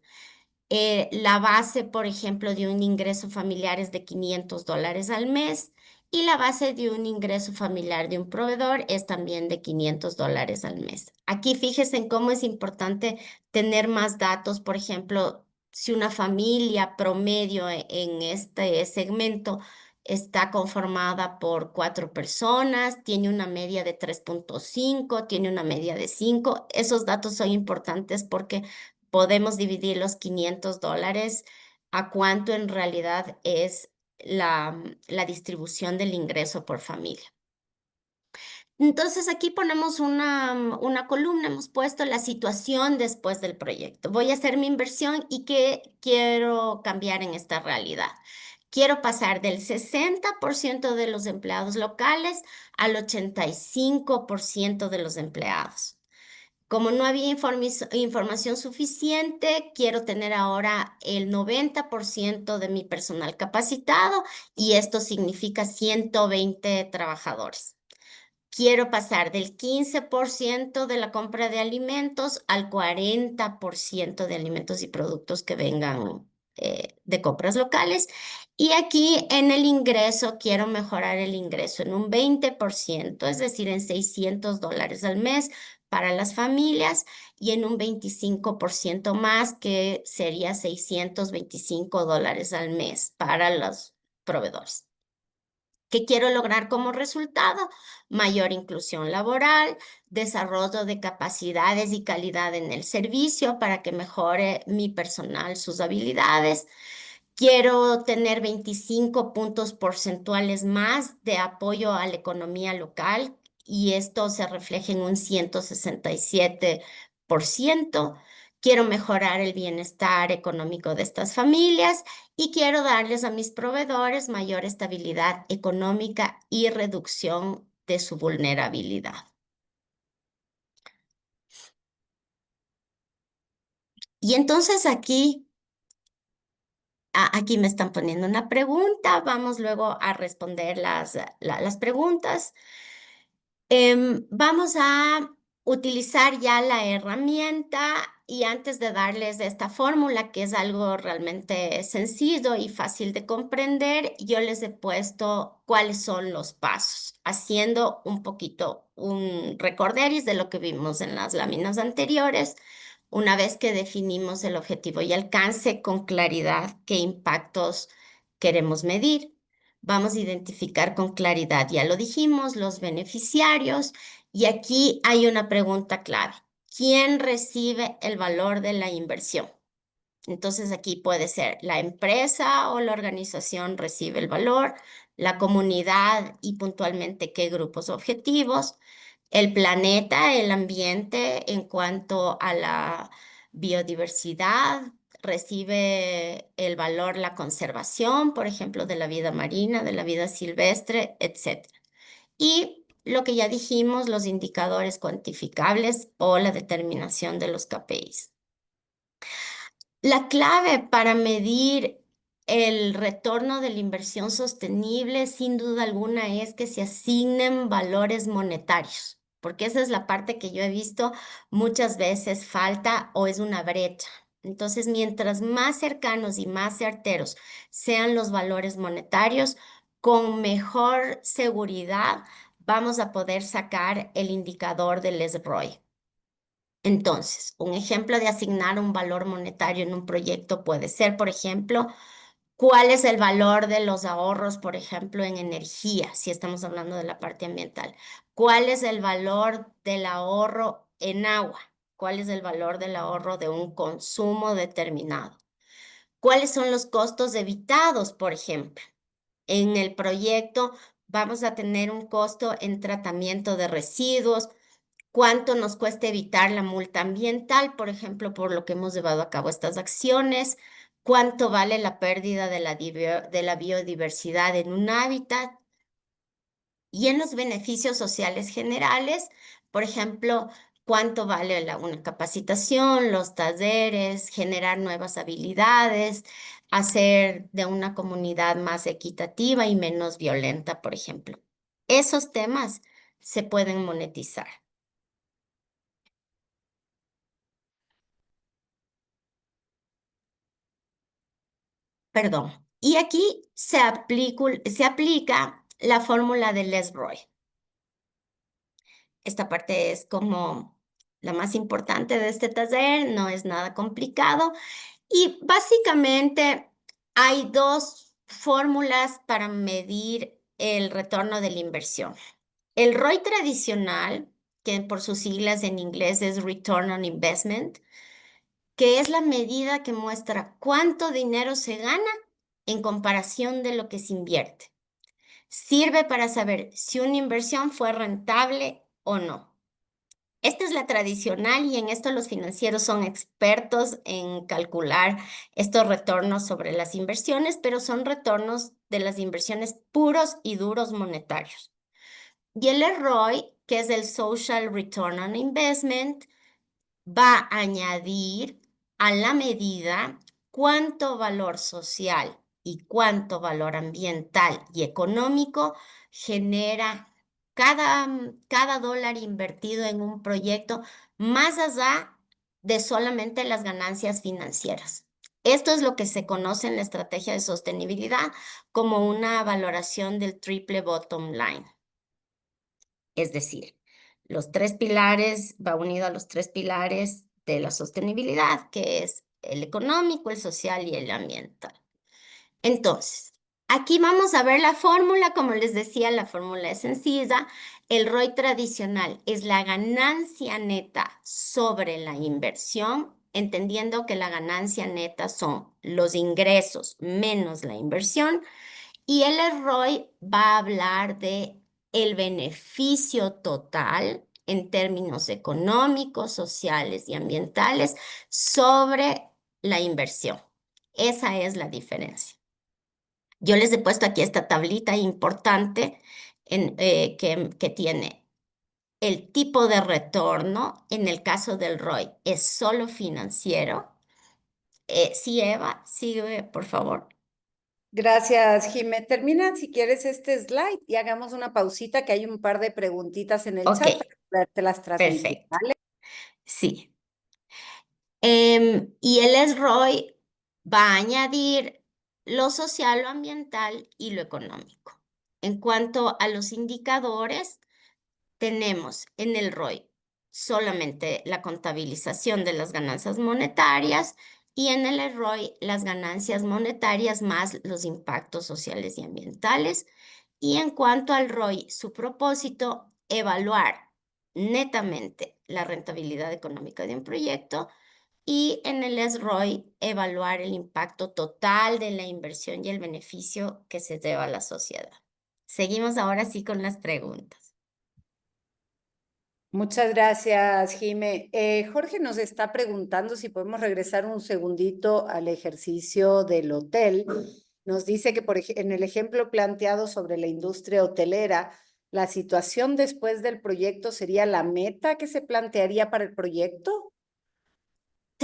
La base, por ejemplo, de un ingreso familiar es de $500 al mes y la base de un ingreso familiar de un proveedor es también de $500 al mes. Aquí fíjense en cómo es importante tener más datos. Por ejemplo, si una familia promedio en este segmento está conformada por 4 personas, tiene una media de 3.5, tiene una media de 5. Esos datos son importantes porque podemos dividir los $500 a cuánto en realidad es la distribución del ingreso por familia. Entonces aquí ponemos una columna, hemos puesto la situación después del proyecto. Voy a hacer mi inversión y qué quiero cambiar en esta realidad. Quiero pasar del 60% de los empleados locales al 85% de los empleados. Como no había información suficiente, quiero tener ahora el 90% de mi personal capacitado y esto significa 120 trabajadores. Quiero pasar del 15% de la compra de alimentos al 40% de alimentos y productos que vengan de compras locales. Y aquí en el ingreso, quiero mejorar el ingreso en un 20%, es decir, en $600 al mes para las familias y en un 25% más, que sería $625 al mes para los proveedores. ¿Qué quiero lograr como resultado? Mayor inclusión laboral, desarrollo de capacidades y calidad en el servicio para que mejore mi personal sus habilidades. Quiero tener 25 puntos porcentuales más de apoyo a la economía local y esto se refleja en un 167%. Quiero mejorar el bienestar económico de estas familias y quiero darles a mis proveedores mayor estabilidad económica y reducción de su vulnerabilidad. Y entonces aquí me están poniendo una pregunta. Vamos luego a responder las preguntas. Vamos a utilizar ya la herramienta y antes de darles esta fórmula, que es algo realmente sencillo y fácil de comprender, yo les he puesto cuáles son los pasos, haciendo un poquito un recorderis de lo que vimos en las láminas anteriores. Una vez que definimos el objetivo y alcance con claridad qué impactos queremos medir. Vamos a identificar con claridad, ya lo dijimos, los beneficiarios. Y aquí hay una pregunta clave. ¿Quién recibe el valor de la inversión? Entonces aquí puede ser la empresa o la organización recibe el valor, la comunidad y puntualmente qué grupos objetivos, el planeta, el ambiente en cuanto a la biodiversidad, recibe el valor la conservación, por ejemplo, de la vida marina, de la vida silvestre, etc. Y lo que ya dijimos, los indicadores cuantificables o la determinación de los KPIs. La clave para medir el retorno de la inversión sostenible, sin duda alguna, es que se asignen valores monetarios, porque esa es la parte que yo he visto muchas veces falta o es una brecha. Entonces, mientras más cercanos y más certeros sean los valores monetarios, con mejor seguridad vamos a poder sacar el indicador del SROI. Entonces, un ejemplo de asignar un valor monetario en un proyecto puede ser, por ejemplo, cuál es el valor de los ahorros, por ejemplo, en energía, si estamos hablando de la parte ambiental. ¿Cuál es el valor del ahorro en agua? ¿Cuál es el valor del ahorro de un consumo determinado? ¿Cuáles son los costos evitados, por ejemplo? En el proyecto vamos a tener un costo en tratamiento de residuos. ¿Cuánto nos cuesta evitar la multa ambiental, por ejemplo, por lo que hemos llevado a cabo estas acciones? ¿Cuánto vale la pérdida de la biodiversidad en un hábitat? Y en los beneficios sociales generales, por ejemplo, ¿cuánto vale una capacitación, los talleres, generar nuevas habilidades, hacer de una comunidad más equitativa y menos violenta, por ejemplo? Esos temas se pueden monetizar. Perdón. Y aquí se aplica la fórmula de Lesbroy. Esta parte es como la más importante de este taller, no es nada complicado. Y básicamente hay dos fórmulas para medir el retorno de la inversión. El ROI tradicional, que por sus siglas en inglés es Return on Investment, que es la medida que muestra cuánto dinero se gana en comparación de lo que se invierte. Sirve para saber si una inversión fue rentable o no. Esta es la tradicional y en esto los financieros son expertos en calcular estos retornos sobre las inversiones, pero son retornos de las inversiones puros y duros monetarios. Y el ROI, que es el Social Return on Investment, va a añadir a la medida cuánto valor social y cuánto valor ambiental y económico genera cada dólar invertido en un proyecto, más allá de solamente las ganancias financieras. Esto es lo que se conoce en la estrategia de sostenibilidad como una valoración del triple bottom line. Es decir, los tres pilares, va unido a los tres pilares de la sostenibilidad, que es el económico, el social y el ambiental. Entonces, aquí vamos a ver la fórmula. Como les decía, la fórmula es sencilla. El ROI tradicional es la ganancia neta sobre la inversión, entendiendo que la ganancia neta son los ingresos menos la inversión. Y el ROI va a hablar de el beneficio total en términos económicos, sociales y ambientales sobre la inversión. Esa es la diferencia. Yo les he puesto aquí esta tablita importante que tiene el tipo de retorno. En el caso del ROI es solo financiero. Sí, Eva, sigue, por favor. Gracias, Jimé. Termina, si quieres, este slide y hagamos una pausita, que hay un par de preguntitas en el Ok, chat para podértelas transmitir, perfecto. ¿vale? Sí. Y el SROI va a añadir lo social, lo ambiental y lo económico. En cuanto a los indicadores, tenemos en el ROI solamente la contabilización de las ganancias monetarias y en el ROI las ganancias monetarias más los impactos sociales y ambientales. Y en cuanto al ROI, su propósito, evaluar netamente la rentabilidad económica de un proyecto y en el SROI, evaluar el impacto total de la inversión y el beneficio que se lleva a la sociedad. Seguimos ahora sí con las preguntas. Muchas gracias, Jime. Jorge nos está preguntando si podemos regresar un segundito al ejercicio del hotel. Nos dice que en el ejemplo planteado sobre la industria hotelera, la situación después del proyecto sería la meta que se plantearía para el proyecto.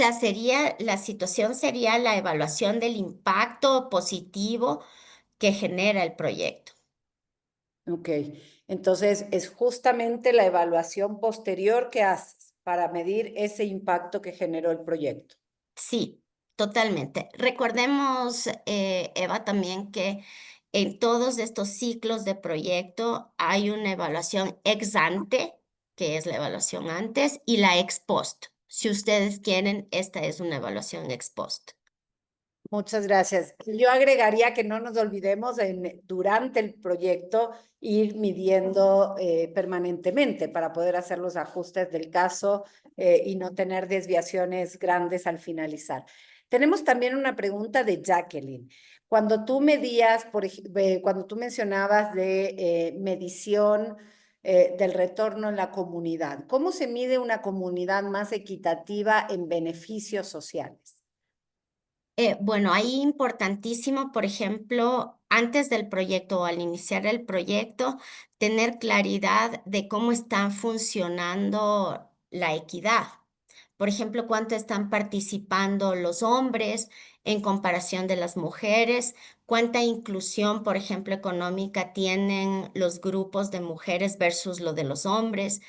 O sea, la situación sería la evaluación del impacto positivo que genera el proyecto. Ok, entonces es justamente la evaluación posterior que haces para medir ese impacto que generó el proyecto. Sí, totalmente. Recordemos, Eva, también que en todos estos ciclos de proyecto hay una evaluación ex ante, que es la evaluación antes, y la ex post. Si ustedes quieren, esta es una evaluación ex post. Muchas gracias. Yo agregaría que no nos olvidemos durante el proyecto ir midiendo permanentemente para poder hacer los ajustes del caso y no tener desviaciones grandes al finalizar. Tenemos también una pregunta de Jacqueline. Cuando tú medías, cuando tú mencionabas de medición del retorno en la comunidad, ¿cómo se mide una comunidad más equitativa en beneficios sociales? Bueno, ahí importantísimo, por ejemplo, antes del proyecto o al iniciar el proyecto, tener claridad de cómo está funcionando la equidad. Por ejemplo, cuánto están participando los hombres en comparación de las mujeres, cuánta inclusión, por ejemplo, económica tienen los grupos de mujeres versus lo de los hombres,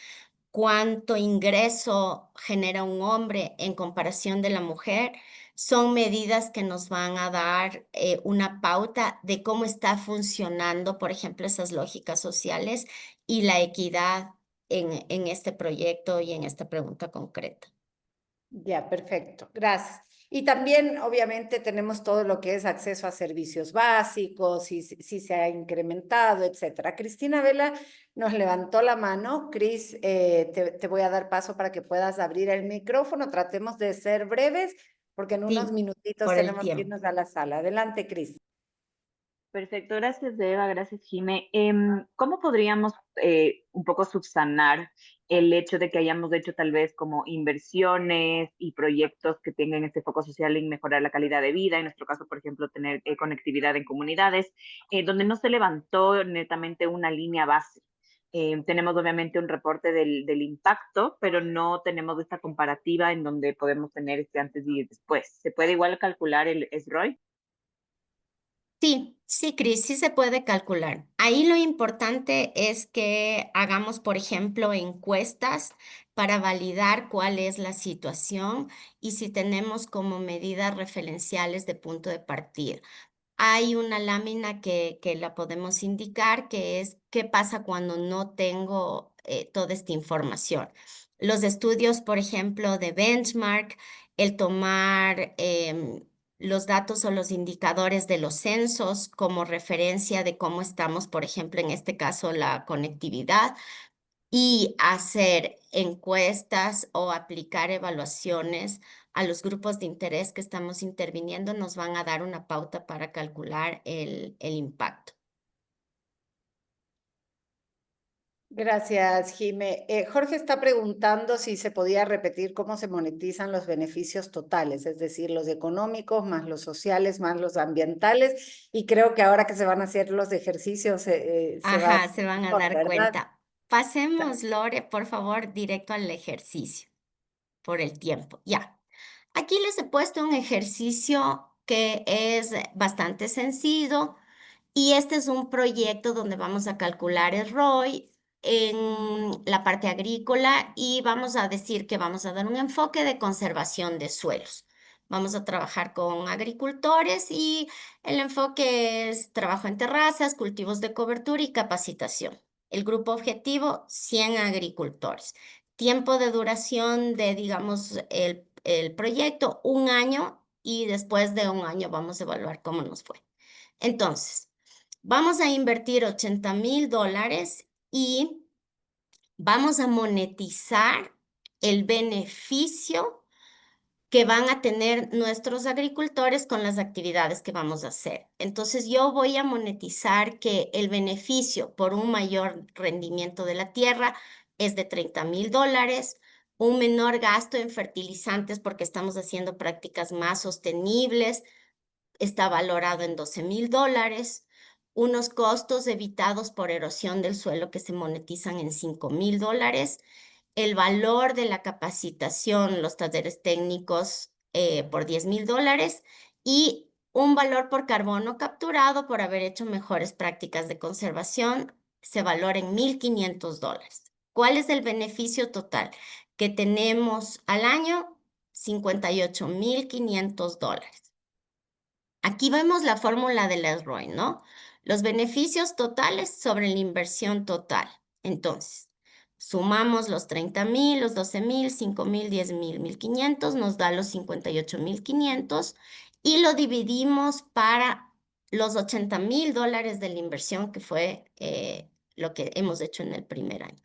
cuánto ingreso genera un hombre en comparación de la mujer. Son medidas que nos van a dar una pauta de cómo está funcionando, por ejemplo, esas lógicas sociales y la equidad en este proyecto y en esta pregunta concreta. Ya, perfecto. Gracias. Y también, obviamente, tenemos todo lo que es acceso a servicios básicos, si se ha incrementado, etcétera. Cristina Vela nos levantó la mano. Cris, te voy a dar paso para que puedas abrir el micrófono. Tratemos de ser breves, porque en unos Sí, minutitos por el tenemos que tiempo. irnos a la sala. Adelante, Cris. Perfecto, gracias Eva, gracias Jime. ¿Cómo podríamos un poco subsanar el hecho de que hayamos hecho tal vez como inversiones y proyectos que tengan este foco social en mejorar la calidad de vida? En nuestro caso, por ejemplo, tener conectividad en comunidades, donde no se levantó netamente una línea base. Tenemos obviamente un reporte del impacto, pero no tenemos esta comparativa en donde podemos tener este antes y después. ¿Se puede igual calcular el SROI? Sí, Cris, sí se puede calcular. Ahí lo importante es que hagamos, por ejemplo, encuestas para validar cuál es la situación y si tenemos como medidas referenciales de punto de partida. Hay una lámina que la podemos indicar, que es qué pasa cuando no tengo toda esta información. Los estudios, por ejemplo, de benchmark, el tomar los datos o los indicadores de los censos como referencia de cómo estamos, por ejemplo, en este caso, la conectividad, y hacer encuestas o aplicar evaluaciones a los grupos de interés que estamos interviniendo nos van a dar una pauta para calcular el impacto. Gracias, Jime. Jorge está preguntando si se podía repetir cómo se monetizan los beneficios totales, es decir, los económicos más los sociales más los ambientales. Y creo que ahora que se van a hacer los ejercicios se va a Ajá, se van a ver, dar ¿verdad? cuenta. Pasemos, Lore, por favor, directo al ejercicio por el tiempo. Ya. Aquí les he puesto un ejercicio que es bastante sencillo. Y este es un proyecto donde vamos a calcular el ROI en la parte agrícola y vamos a decir que vamos a dar un enfoque de conservación de suelos. Vamos a trabajar con agricultores y el enfoque es trabajo en terrazas, cultivos de cobertura y capacitación. El grupo objetivo, 100 agricultores. Tiempo de duración de, digamos, el proyecto, un año y después de un año vamos a evaluar cómo nos fue. Entonces, vamos a invertir $80,000 y vamos a monetizar el beneficio que van a tener nuestros agricultores con las actividades que vamos a hacer. Entonces, yo voy a monetizar que el beneficio por un mayor rendimiento de la tierra es de $30,000, un menor gasto en fertilizantes porque estamos haciendo prácticas más sostenibles, está valorado en $12,000, unos costos evitados por erosión del suelo que se monetizan en $5,000, el valor de la capacitación, los talleres técnicos por $10,000 y un valor por carbono capturado por haber hecho mejores prácticas de conservación se valora en $1,500. ¿Cuál es el beneficio total que tenemos al año? $58,500. Aquí vemos la fórmula del SROI, ¿no? Los beneficios totales sobre la inversión total. Entonces, sumamos los 30,000, los 12,000, 5,000, 10,000, 1,500, nos da los 58,500 y lo dividimos para los $80,000 de la inversión que fue lo que hemos hecho en el primer año.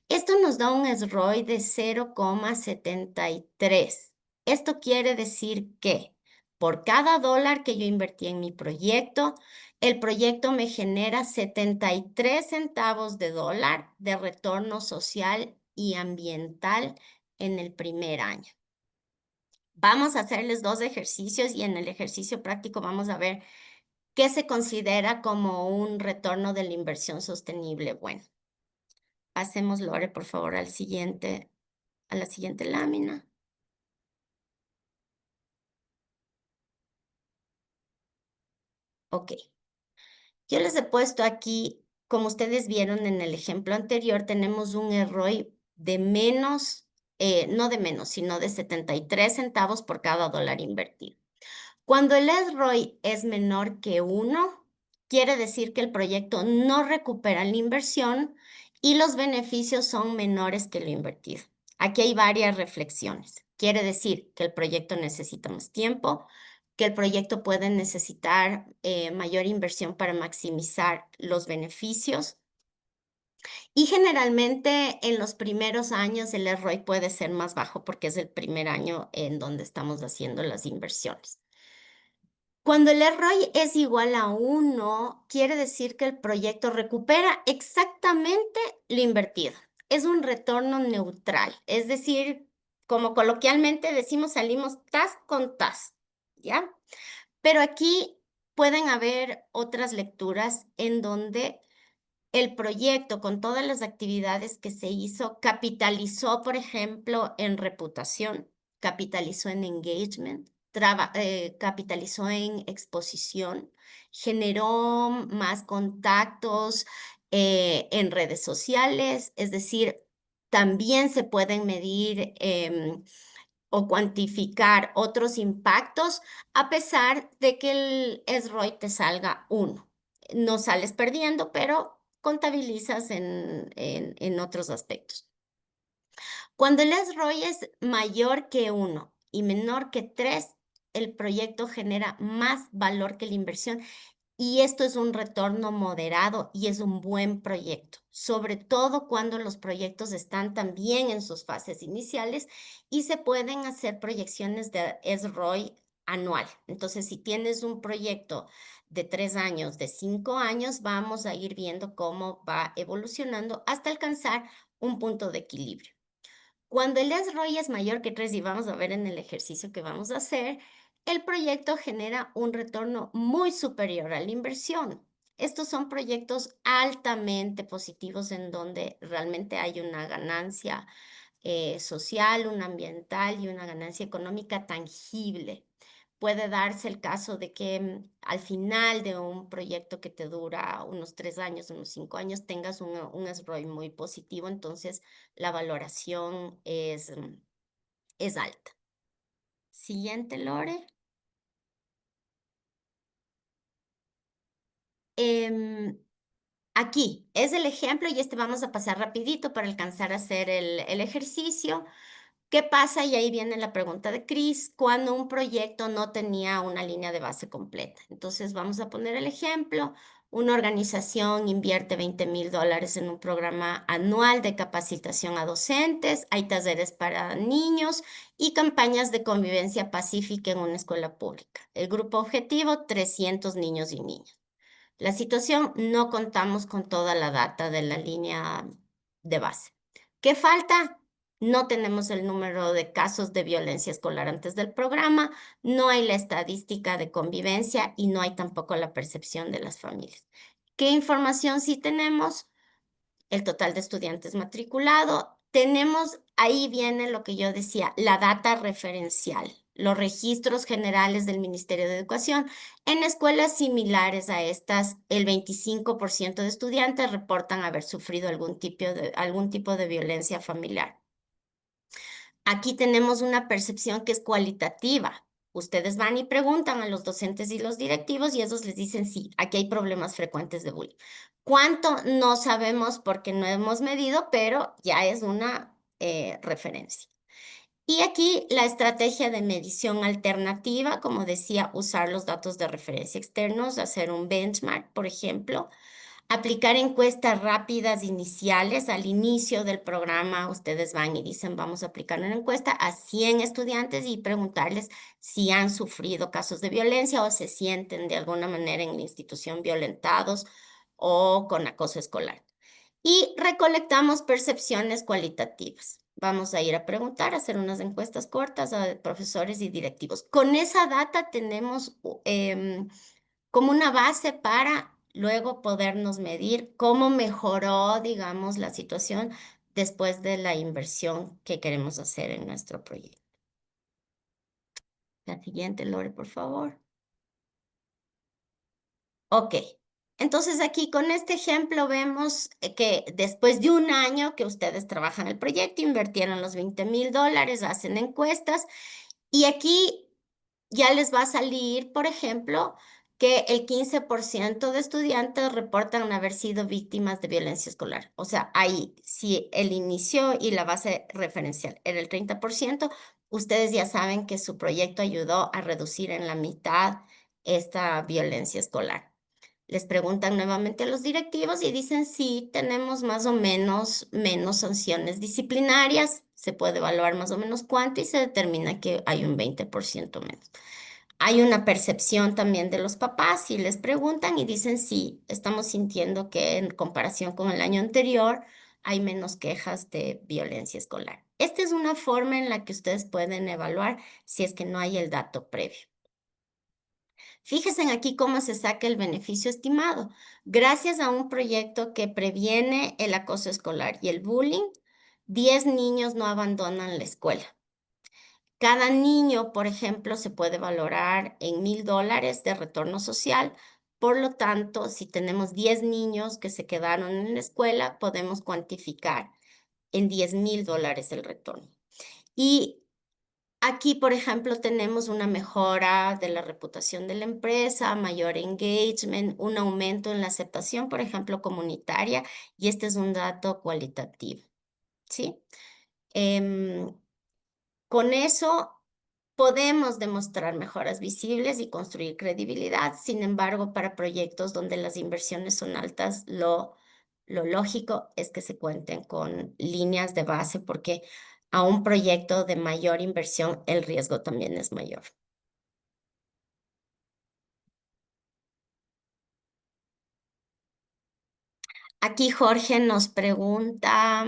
Esto nos da un SROI de 0,73. Esto quiere decir que por cada dólar que yo invertí en mi proyecto, el proyecto me genera 73 centavos de dólar de retorno social y ambiental en el primer año. Vamos a hacerles dos ejercicios y en el ejercicio práctico vamos a ver qué se considera como un retorno de la inversión sostenible. Bueno, pasemos, Lore, por favor, a la siguiente lámina. Ok. Yo les he puesto aquí, como ustedes vieron en el ejemplo anterior, tenemos un ROI de menos, no de menos, sino de 73 centavos por cada dólar invertido. Cuando el ROI es menor que 1, quiere decir que el proyecto no recupera la inversión y los beneficios son menores que lo invertido. Aquí hay varias reflexiones. Quiere decir que el proyecto necesita más tiempo, que el proyecto puede necesitar mayor inversión para maximizar los beneficios. Y generalmente en los primeros años el ROI puede ser más bajo porque es el primer año en donde estamos haciendo las inversiones. Cuando el ROI es igual a 1, quiere decir que el proyecto recupera exactamente lo invertido. Es un retorno neutral, es decir, como coloquialmente decimos, salimos tas con tas, ¿ya? Pero aquí pueden haber otras lecturas en donde el proyecto con todas las actividades que se hizo capitalizó, por ejemplo, en reputación, capitalizó en engagement, capitalizó en exposición, generó más contactos en redes sociales, es decir, también se pueden medir o cuantificar otros impactos a pesar de que el SROI te salga 1. No sales perdiendo, pero contabilizas en otros aspectos. Cuando el SROI es mayor que 1 y menor que 3, el proyecto genera más valor que la inversión y esto es un retorno moderado y es un buen proyecto, sobre todo cuando los proyectos están también en sus fases iniciales y se pueden hacer proyecciones de SROI anual. Entonces, si tienes un proyecto de 3 años, de 5 años, vamos a ir viendo cómo va evolucionando hasta alcanzar un punto de equilibrio. Cuando el SROI es mayor que 3, y vamos a ver en el ejercicio que vamos a hacer, el proyecto genera un retorno muy superior a la inversión. Estos son proyectos altamente positivos en donde realmente hay una ganancia social, una ambiental y una ganancia económica tangible. Puede darse el caso de que al final de un proyecto que te dura unos 3 años, unos 5 años, tengas un SROI muy positivo, entonces la valoración es alta. Siguiente, Lore. Aquí es el ejemplo y vamos a pasar rapidito para alcanzar a hacer el ejercicio. ¿Qué pasa? Y ahí viene la pregunta de Chris, cuando un proyecto no tenía una línea de base completa. Entonces vamos a poner el ejemplo. Una organización invierte $20,000 en un programa anual de capacitación a docentes, hay talleres para niños y campañas de convivencia pacífica en una escuela pública. El grupo objetivo, 300 niños y niñas. La situación, no contamos con toda la data de la línea de base. ¿Qué falta? No tenemos el número de casos de violencia escolar antes del programa, no hay la estadística de convivencia y no hay tampoco la percepción de las familias. ¿Qué información sí tenemos? El total de estudiantes matriculados. Tenemos, ahí viene lo que yo decía, la data referencial, los registros generales del Ministerio de Educación. En escuelas similares a estas, el 25% de estudiantes reportan haber sufrido algún tipo de violencia familiar. Aquí tenemos una percepción que es cualitativa. Ustedes van y preguntan a los docentes y los directivos y ellos les dicen, sí, aquí hay problemas frecuentes de bullying. ¿Cuánto? No sabemos porque no hemos medido, pero ya es una referencia. Y aquí la estrategia de medición alternativa, como decía, usar los datos de referencia externos, hacer un benchmark, por ejemplo. Aplicar encuestas rápidas iniciales al inicio del programa. Ustedes van y dicen, vamos a aplicar una encuesta a 100 estudiantes y preguntarles si han sufrido casos de violencia o se sienten de alguna manera en la institución violentados o con acoso escolar. Y recolectamos percepciones cualitativas. Vamos a ir a preguntar, a hacer unas encuestas cortas a profesores y directivos. Con esa data tenemos como una base para luego podernos medir cómo mejoró, digamos, la situación después de la inversión que queremos hacer en nuestro proyecto. La siguiente, Lore, por favor. Ok. Entonces aquí con este ejemplo vemos que después de un año que ustedes trabajan el proyecto, invirtieron los $20,000, hacen encuestas y aquí ya les va a salir, por ejemplo, que el 15% de estudiantes reportan haber sido víctimas de violencia escolar. O sea, ahí, si el inicio y la base referencial era el 30%, ustedes ya saben que su proyecto ayudó a reducir en la mitad esta violencia escolar. Les preguntan nuevamente a los directivos y dicen, sí, tenemos más o menos sanciones disciplinarias, se puede evaluar más o menos cuánto y se determina que hay un 20% menos. Hay una percepción también de los papás y les preguntan y dicen, sí, estamos sintiendo que en comparación con el año anterior hay menos quejas de violencia escolar. Esta es una forma en la que ustedes pueden evaluar si es que no hay el dato previo. Fíjense aquí cómo se saca el beneficio estimado. Gracias a un proyecto que previene el acoso escolar y el bullying, 10 niños no abandonan la escuela. Cada niño, por ejemplo, se puede valorar en $1,000 de retorno social. Por lo tanto, si tenemos 10 niños que se quedaron en la escuela, podemos cuantificar en $10,000 el retorno. Y aquí, por ejemplo, tenemos una mejora de la reputación de la empresa, mayor engagement, un aumento en la aceptación, por ejemplo, comunitaria, y este es un dato cualitativo, ¿sí? Con eso podemos demostrar mejoras visibles y construir credibilidad. Sin embargo, para proyectos donde las inversiones son altas, lo lógico es que se cuenten con líneas de base porque a un proyecto de mayor inversión el riesgo también es mayor. Aquí Jorge nos pregunta,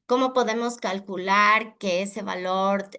¿cómo podemos calcular que ese valor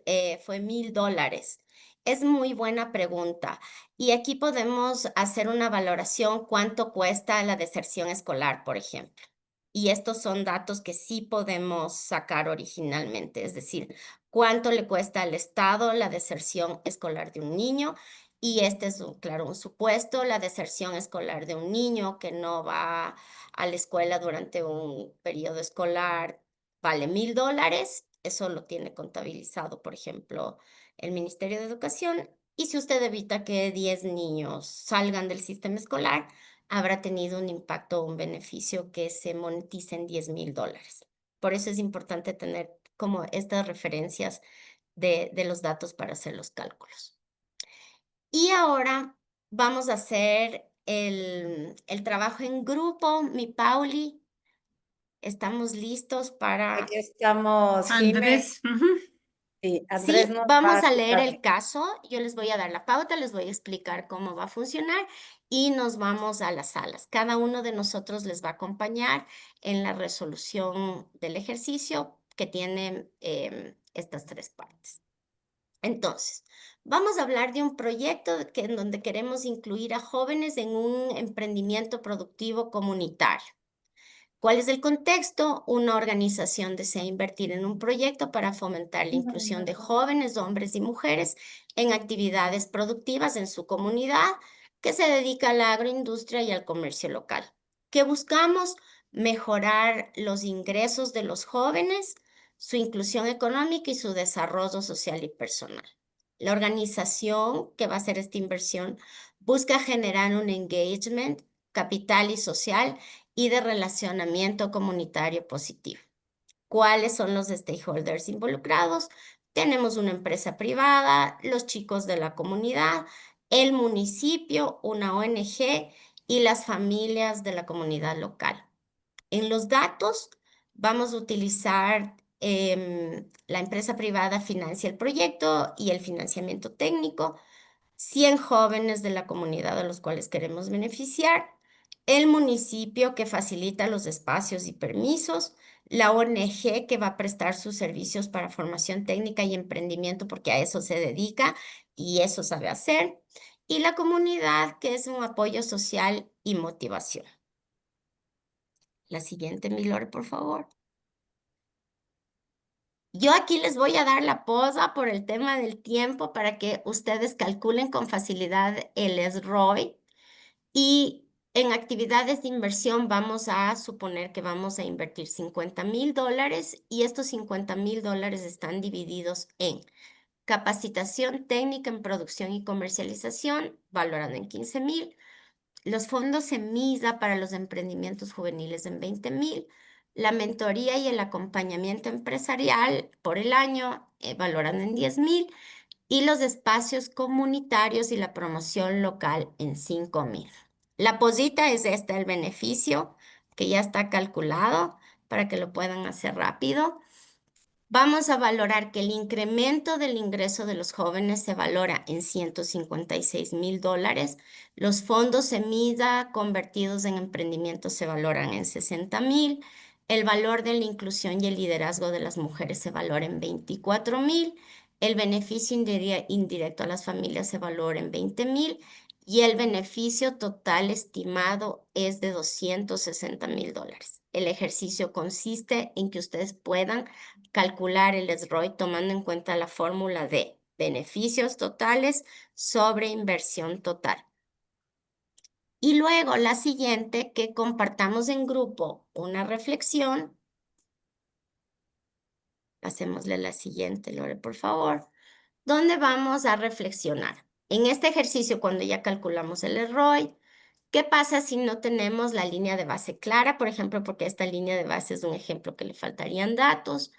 fue $1,000? Es muy buena pregunta. Y aquí podemos hacer una valoración cuánto cuesta la deserción escolar, por ejemplo. Y estos son datos que sí podemos sacar originalmente, es decir, cuánto le cuesta al Estado la deserción escolar de un niño. Y este es, claro, un supuesto, la deserción escolar de un niño que no va a la escuela durante un periodo escolar vale $1,000. Eso lo tiene contabilizado, por ejemplo, el Ministerio de Educación. Y si usted evita que 10 niños salgan del sistema escolar, habrá tenido un impacto o un beneficio que se monetice en $10,000. Por eso es importante tener como estas referencias de los datos para hacer los cálculos. Y ahora vamos a hacer el trabajo en grupo. Mi Pauli, estamos listos para... Aquí estamos, Jimé. Andrés, ujú. Sí, Andrés Sí, nos va vamos a a leer citar. el caso. Yo les voy a dar la pauta, les voy a explicar cómo va a funcionar y nos vamos a las salas. Cada uno de nosotros les va a acompañar en la resolución del ejercicio que tiene estas 3 partes. Entonces, vamos a hablar de un proyecto en donde queremos incluir a jóvenes en un emprendimiento productivo comunitario. ¿Cuál es el contexto? Una organización desea invertir en un proyecto para fomentar la inclusión de jóvenes, hombres y mujeres en actividades productivas en su comunidad que se dedica a la agroindustria y al comercio local. ¿Qué buscamos? Mejorar los ingresos de los jóvenes, su inclusión económica y su desarrollo social y personal. La organización que va a hacer esta inversión busca generar un engagement capital y social y de relacionamiento comunitario positivo. ¿Cuáles son los stakeholders involucrados? Tenemos una empresa privada, los chicos de la comunidad, el municipio, una ONG y las familias de la comunidad local. En los datos vamos a utilizar la empresa privada financia el proyecto y el financiamiento técnico. 100 jóvenes de la comunidad a los cuales queremos beneficiar, el municipio que facilita los espacios y permisos, la ONG que va a prestar sus servicios para formación técnica y emprendimiento porque a eso se dedica y eso sabe hacer, y la comunidad que es un apoyo social y motivación. La siguiente, Milore, por favor. Yo aquí les voy a dar la posa por el tema del tiempo para que ustedes calculen con facilidad el SROI. Y en actividades de inversión vamos a suponer que vamos a invertir $50,000 y estos $50,000 están divididos en capacitación técnica en producción y comercialización, valorado en 15,000, los fondos Semisa para los emprendimientos juveniles en 20,000, la mentoría y el acompañamiento empresarial por el año, valorado en 10,000, y los espacios comunitarios y la promoción local en 5,000. La posita es esta, el beneficio que ya está calculado para que lo puedan hacer rápido. Vamos a valorar que el incremento del ingreso de los jóvenes se valora en $156,000. Los fondos Semida convertidos en emprendimiento se valoran en 60,000. El valor de la inclusión y el liderazgo de las mujeres se valora en 24,000. El beneficio indirecto a las familias se valora en 20,000. Y el beneficio total estimado es de $260,000. El ejercicio consiste en que ustedes puedan calcular el SROI tomando en cuenta la fórmula de beneficios totales sobre inversión total. Y luego la siguiente, que compartamos en grupo una reflexión. Pasémosle la siguiente, Lore, por favor. Donde vamos a reflexionar. En este ejercicio, cuando ya calculamos el ROI, ¿qué pasa si no tenemos la línea de base clara? Por ejemplo, porque esta línea de base es un ejemplo que le faltarían datos.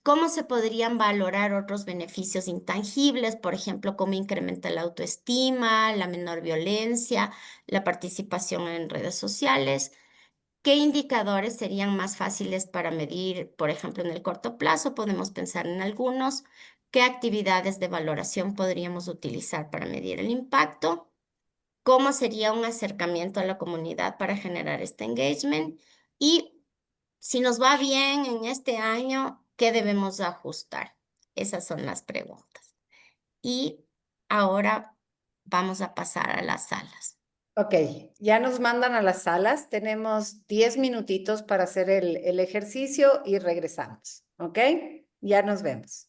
¿Cómo se podrían valorar otros beneficios intangibles? Por ejemplo, cómo incrementa la autoestima, la menor violencia, la participación en redes sociales. ¿Qué indicadores serían más fáciles para medir, por ejemplo, en el corto plazo? Podemos pensar en algunos. ¿Qué actividades de valoración podríamos utilizar para medir el impacto? ¿Cómo sería un acercamiento a la comunidad para generar este engagement? Y si nos va bien en este año, ¿qué debemos ajustar? Esas son las preguntas. Y ahora vamos a pasar a las salas. Ok, ya nos mandan a las salas. Tenemos 10 minutitos para hacer el ejercicio y regresamos. ¿Ok? Ya nos vemos.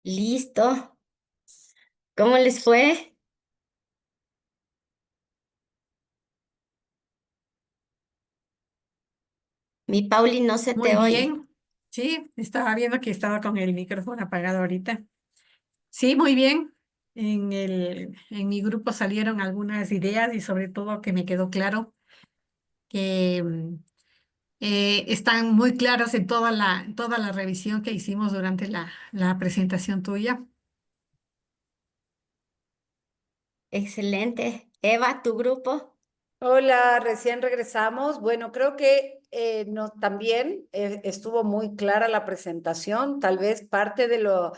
Listo. ¿Cómo les fue? Mi Pauli, no se Muy te oye. bien. Sí, estaba viendo que estaba con el micrófono apagado ahorita. Sí, muy bien. En mi grupo salieron algunas ideas y sobre todo que me quedó claro que están muy claras en toda la revisión que hicimos durante la presentación tuya. Excelente. Eva, ¿tu grupo? Hola, recién regresamos. Bueno, creo que también estuvo muy clara la presentación. Tal vez parte de lo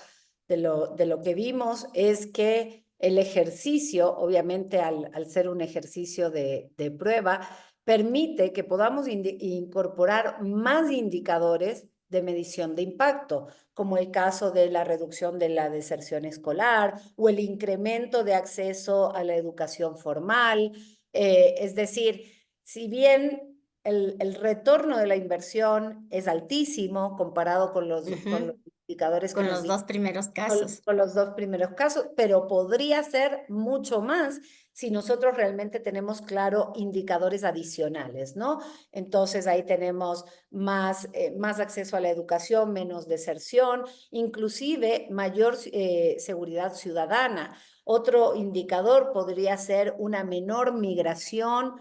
que vimos es que el ejercicio, obviamente al ser un ejercicio de prueba, permite que podamos incorporar más indicadores de medición de impacto, como el caso de la reducción de la deserción escolar o el incremento de acceso a la educación formal. Es decir, si bien el retorno de la inversión es altísimo comparado con los Ujú. indicadores que Con nos los dos primeros casos. con los dos primeros casos, pero podría ser mucho más si nosotros realmente tenemos claro indicadores adicionales, ¿no? Entonces ahí tenemos más acceso a la educación, menos deserción, inclusive mayor seguridad ciudadana. Otro indicador podría ser una menor migración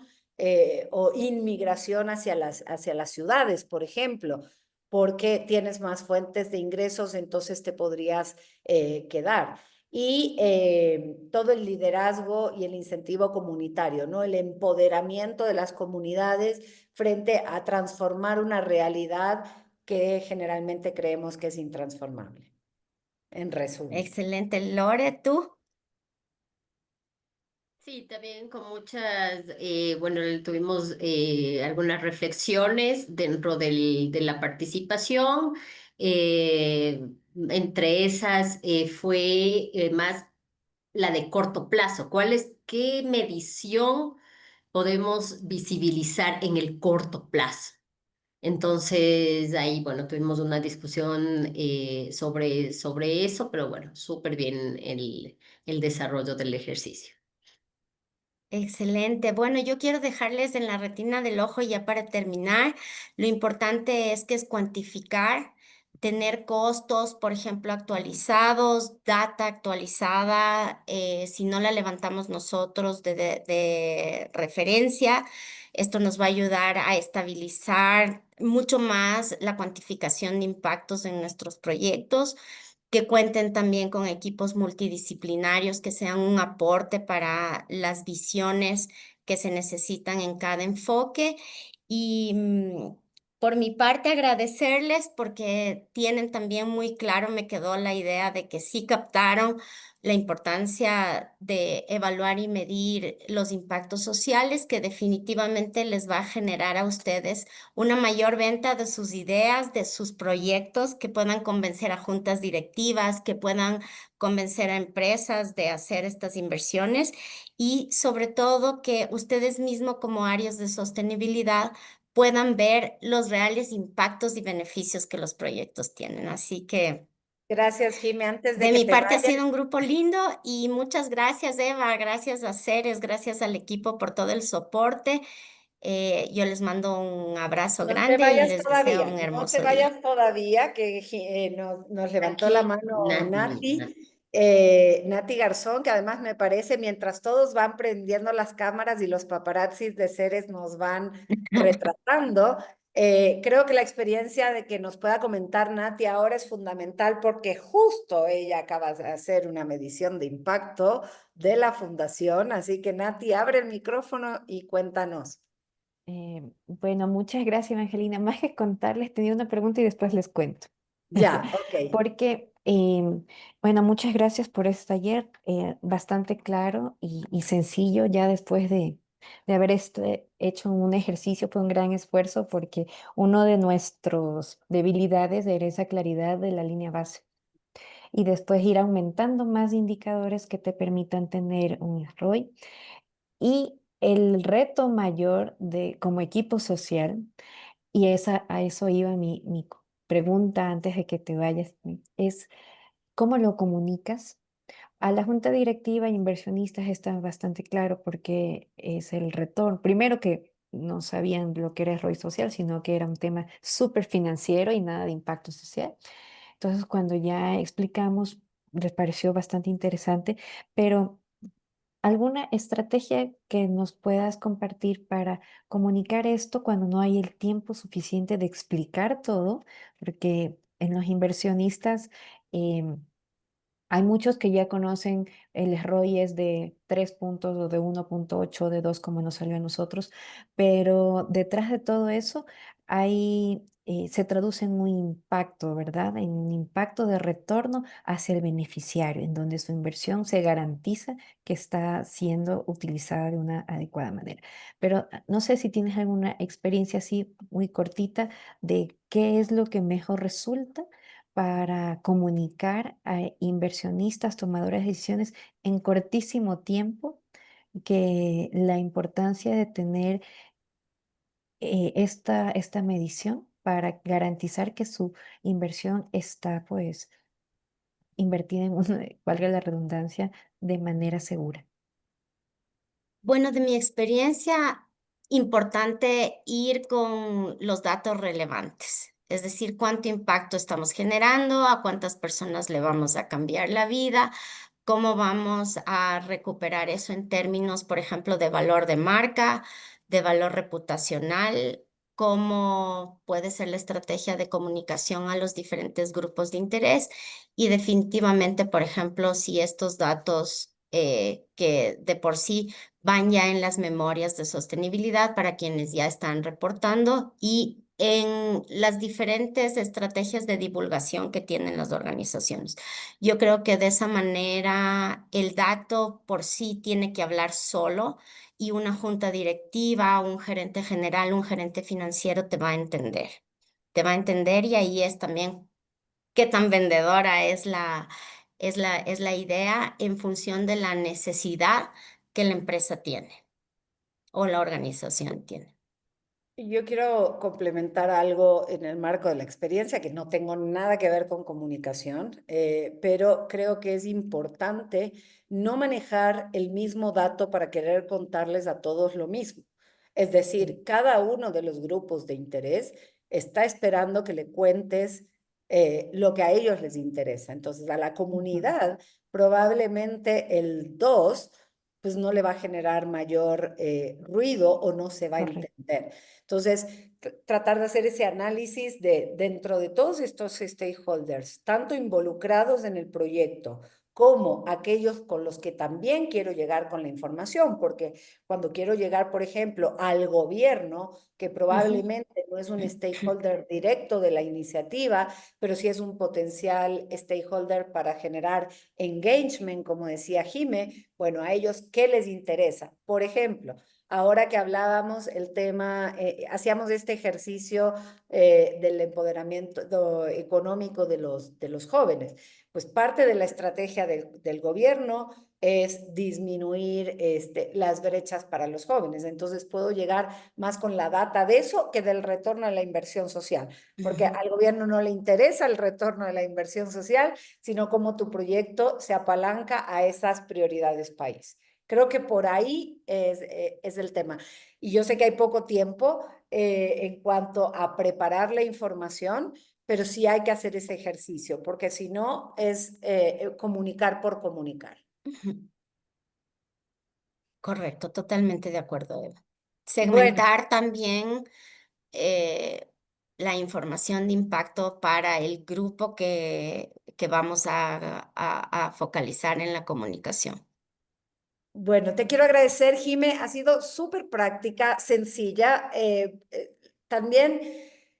o inmigración hacia las ciudades, por ejemplo, porque tienes más fuentes de ingresos, entonces te podrías quedar. Y todo el liderazgo y el incentivo comunitario, ¿no? El empoderamiento de las comunidades frente a transformar una realidad que generalmente creemos que es intransformable. En resumen. Excelente. Lore, ¿tú? Sí, también con muchas, bueno, tuvimos algunas reflexiones dentro de la participación. Entre esas fue más la de corto plazo. ¿Qué medición podemos visibilizar en el corto plazo? Entonces, ahí, bueno, tuvimos una discusión sobre eso, pero bueno, súper bien el desarrollo del ejercicio. Excelente. Bueno, yo quiero dejarles en la retina del ojo ya para terminar. Lo importante es que es cuantificar, tener costos, por ejemplo, actualizados, data actualizada, si no la levantamos nosotros de referencia, esto nos va a ayudar a estabilizar mucho más la cuantificación de impactos en nuestros proyectos, que cuenten también con equipos multidisciplinarios que sean un aporte para las visiones que se necesitan en cada enfoque. Y por mi parte, agradecerles porque tienen también muy claro, me quedó la idea de que sí captaron la importancia de evaluar y medir los impactos sociales que definitivamente les va a generar a ustedes una mayor venta de sus ideas, de sus proyectos, que puedan convencer a juntas directivas, que puedan convencer a empresas de hacer estas inversiones y sobre todo que ustedes mismos como áreas de sostenibilidad puedan ver los reales impactos y beneficios que los proyectos tienen. Así que Gracias, Jimmy. Antes de de que mi te parte ha vayas, sido un grupo lindo y muchas gracias, Eva, gracias a Ceres, gracias al equipo por todo el soporte. Yo les mando un abrazo no te grande y vayas les deseo todavía, un no te hermoso día. vayas todavía, que nos levantó la Aquí, mano Nati. Nati Garzón, que además me parece, mientras todos van prendiendo las cámaras y los paparazzis de Ceres nos van retratando, creo que la experiencia de que nos pueda comentar Nati ahora es fundamental porque justo ella acaba de hacer una medición de impacto de la fundación, así que Nati, abre el micrófono y cuéntanos. Bueno, muchas gracias, Evangelina. Más que contarles, tenía una pregunta y después les cuento. Ya, ok. Porque, bueno, muchas gracias por este taller, bastante claro y sencillo, ya después de haber hecho un ejercicio, fue un gran esfuerzo porque uno de nuestros debilidades era esa claridad de la línea base y después ir aumentando más indicadores que te permitan tener un ROI. Y el reto mayor de como equipo social, a eso iba mi pregunta antes de que te vayas, es ¿Cómo lo comunicas? A la junta directiva e inversionistas está bastante claro porque es el retorno. Primero que no sabían lo que era el ROI social, sino que era un tema súper financiero y nada de impacto social. Entonces, cuando ya explicamos, les pareció bastante interesante, pero ¿alguna estrategia que nos puedas compartir para comunicar esto cuando no hay el tiempo suficiente de explicar todo? Porque en los inversionistas, em, hay muchos que ya conocen el ROI es de 3 puntos o de 1,8 de 2 como nos salió a nosotros, pero detrás de todo eso hay, se traduce en un impacto, ¿verdad? En un impacto de retorno hacia el beneficiario, en donde su inversión se garantiza que está siendo utilizada de una adecuada manera. Pero no sé si tienes alguna experiencia así muy cortita de qué es lo que mejor resulta para comunicar a inversionistas, tomadores de decisiones en cortísimo tiempo, que la importancia de tener esta medición para garantizar que su inversión está pues invertida en una, valga la redundancia, de manera segura. Bueno, de mi experiencia, importante ir con los datos relevantes, es decir, cuánto impacto estamos generando, a cuántas personas le vamos a cambiar la vida, cómo vamos a recuperar eso en términos, por ejemplo, de valor de marca, de valor reputacional, cómo puede ser la estrategia de comunicación a los diferentes grupos de interés y definitivamente, por ejemplo, si estos datos que de por sí van ya en las memorias de sostenibilidad para quienes ya están reportando y en las diferentes estrategias de divulgación que tienen las organizaciones. Yo creo que de esa manera el dato por sí tiene que hablar solo y una junta directiva, un gerente general, un gerente financiero te va a entender. Te va a entender y ahí es también qué tan vendedora es la idea en función de la necesidad que la empresa tiene o la organización tiene. Yo quiero complementar algo en el marco de la experiencia, que no tengo nada que ver con comunicación, pero creo que es importante no manejar el mismo dato para querer contarles a todos lo mismo. Es decir, cada uno de los grupos de interés está esperando que le cuentes lo que a ellos les interesa. Entonces, a la comunidad, probablemente el 2 pues no le va a generar mayor ruido o no se va a Correcto. entender. Entonces, tratar de hacer ese análisis de dentro de todos estos stakeholders, tanto involucrados en el proyecto como aquellos con los que también quiero llegar con la información, porque cuando quiero llegar, por ejemplo, al gobierno, que probablemente no es un stakeholder directo de la iniciativa, pero sí es un potencial stakeholder para generar engagement, como decía Jime, bueno, a ellos, ¿qué les interesa? Por ejemplo, ahora que hablábamos el tema, hacíamos este ejercicio del empoderamiento económico de los jóvenes. Pues parte de la estrategia del gobierno es disminuir las brechas para los jóvenes. Entonces puedo llegar más con la data de eso que del retorno a la inversión social, porque al gobierno no le interesa el retorno de la inversión social, sino cómo tu proyecto se apalanca a esas prioridades país. Creo que por ahí es el tema. Y yo sé que hay poco tiempo en cuanto a preparar la información, pero sí hay que hacer ese ejercicio, porque si no es comunicar por comunicar. Correcto, totalmente de acuerdo, Eva. Bueno, Segmentar también eh, la información de impacto para el grupo que vamos a focalizar en la comunicación. bueno, te quiero agradecer, Jime. Ha sido súper práctica, sencilla. También,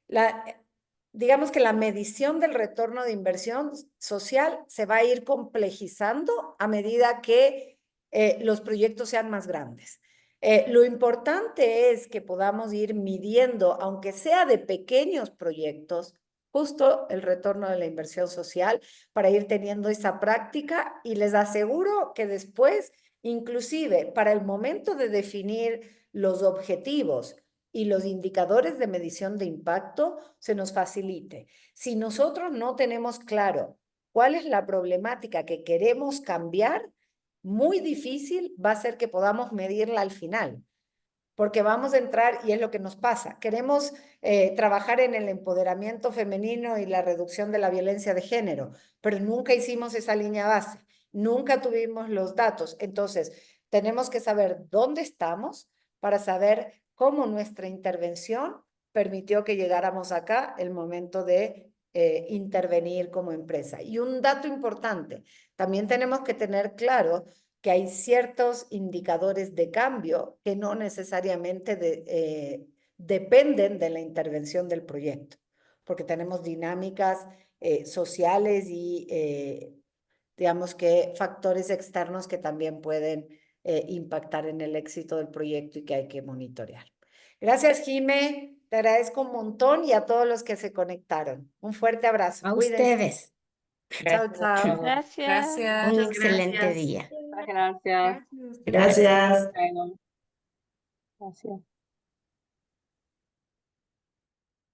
la, digamos que la medición del retorno de inversión social se va a ir complejizando a medida que los proyectos sean más grandes. Lo importante es que podamos ir midiendo, aunque sea de pequeños proyectos, justo el retorno de la inversión social para ir teniendo esa práctica y les aseguro que después inclusive para el momento de definir los objetivos y los indicadores de medición de impacto, se nos facilite. Si nosotros no tenemos claro cuál es la problemática que queremos cambiar, muy difícil va a ser que podamos medirla al final, porque vamos a entrar, y es lo que nos pasa, queremos trabajar en el empoderamiento femenino y la reducción de la violencia de género, pero nunca hicimos esa línea base, nunca tuvimos los datos. Entonces, tenemos que saber dónde estamos para saber cómo nuestra intervención permitió que llegáramos acá el momento de intervenir como empresa. Y un dato importante, también tenemos que tener claro que hay ciertos indicadores de cambio que no necesariamente dependen de la intervención del proyecto, porque tenemos dinámicas sociales y digamos que factores externos que también pueden impactar en el éxito del proyecto y que hay que monitorear. Gracias, Jime. Te agradezco un montón y a todos los que se conectaron. Un fuerte abrazo. A Cuídense. ustedes. Chao, chao. Gracias. Un excelente día. Gracias. Gracias. Bueno, gracias.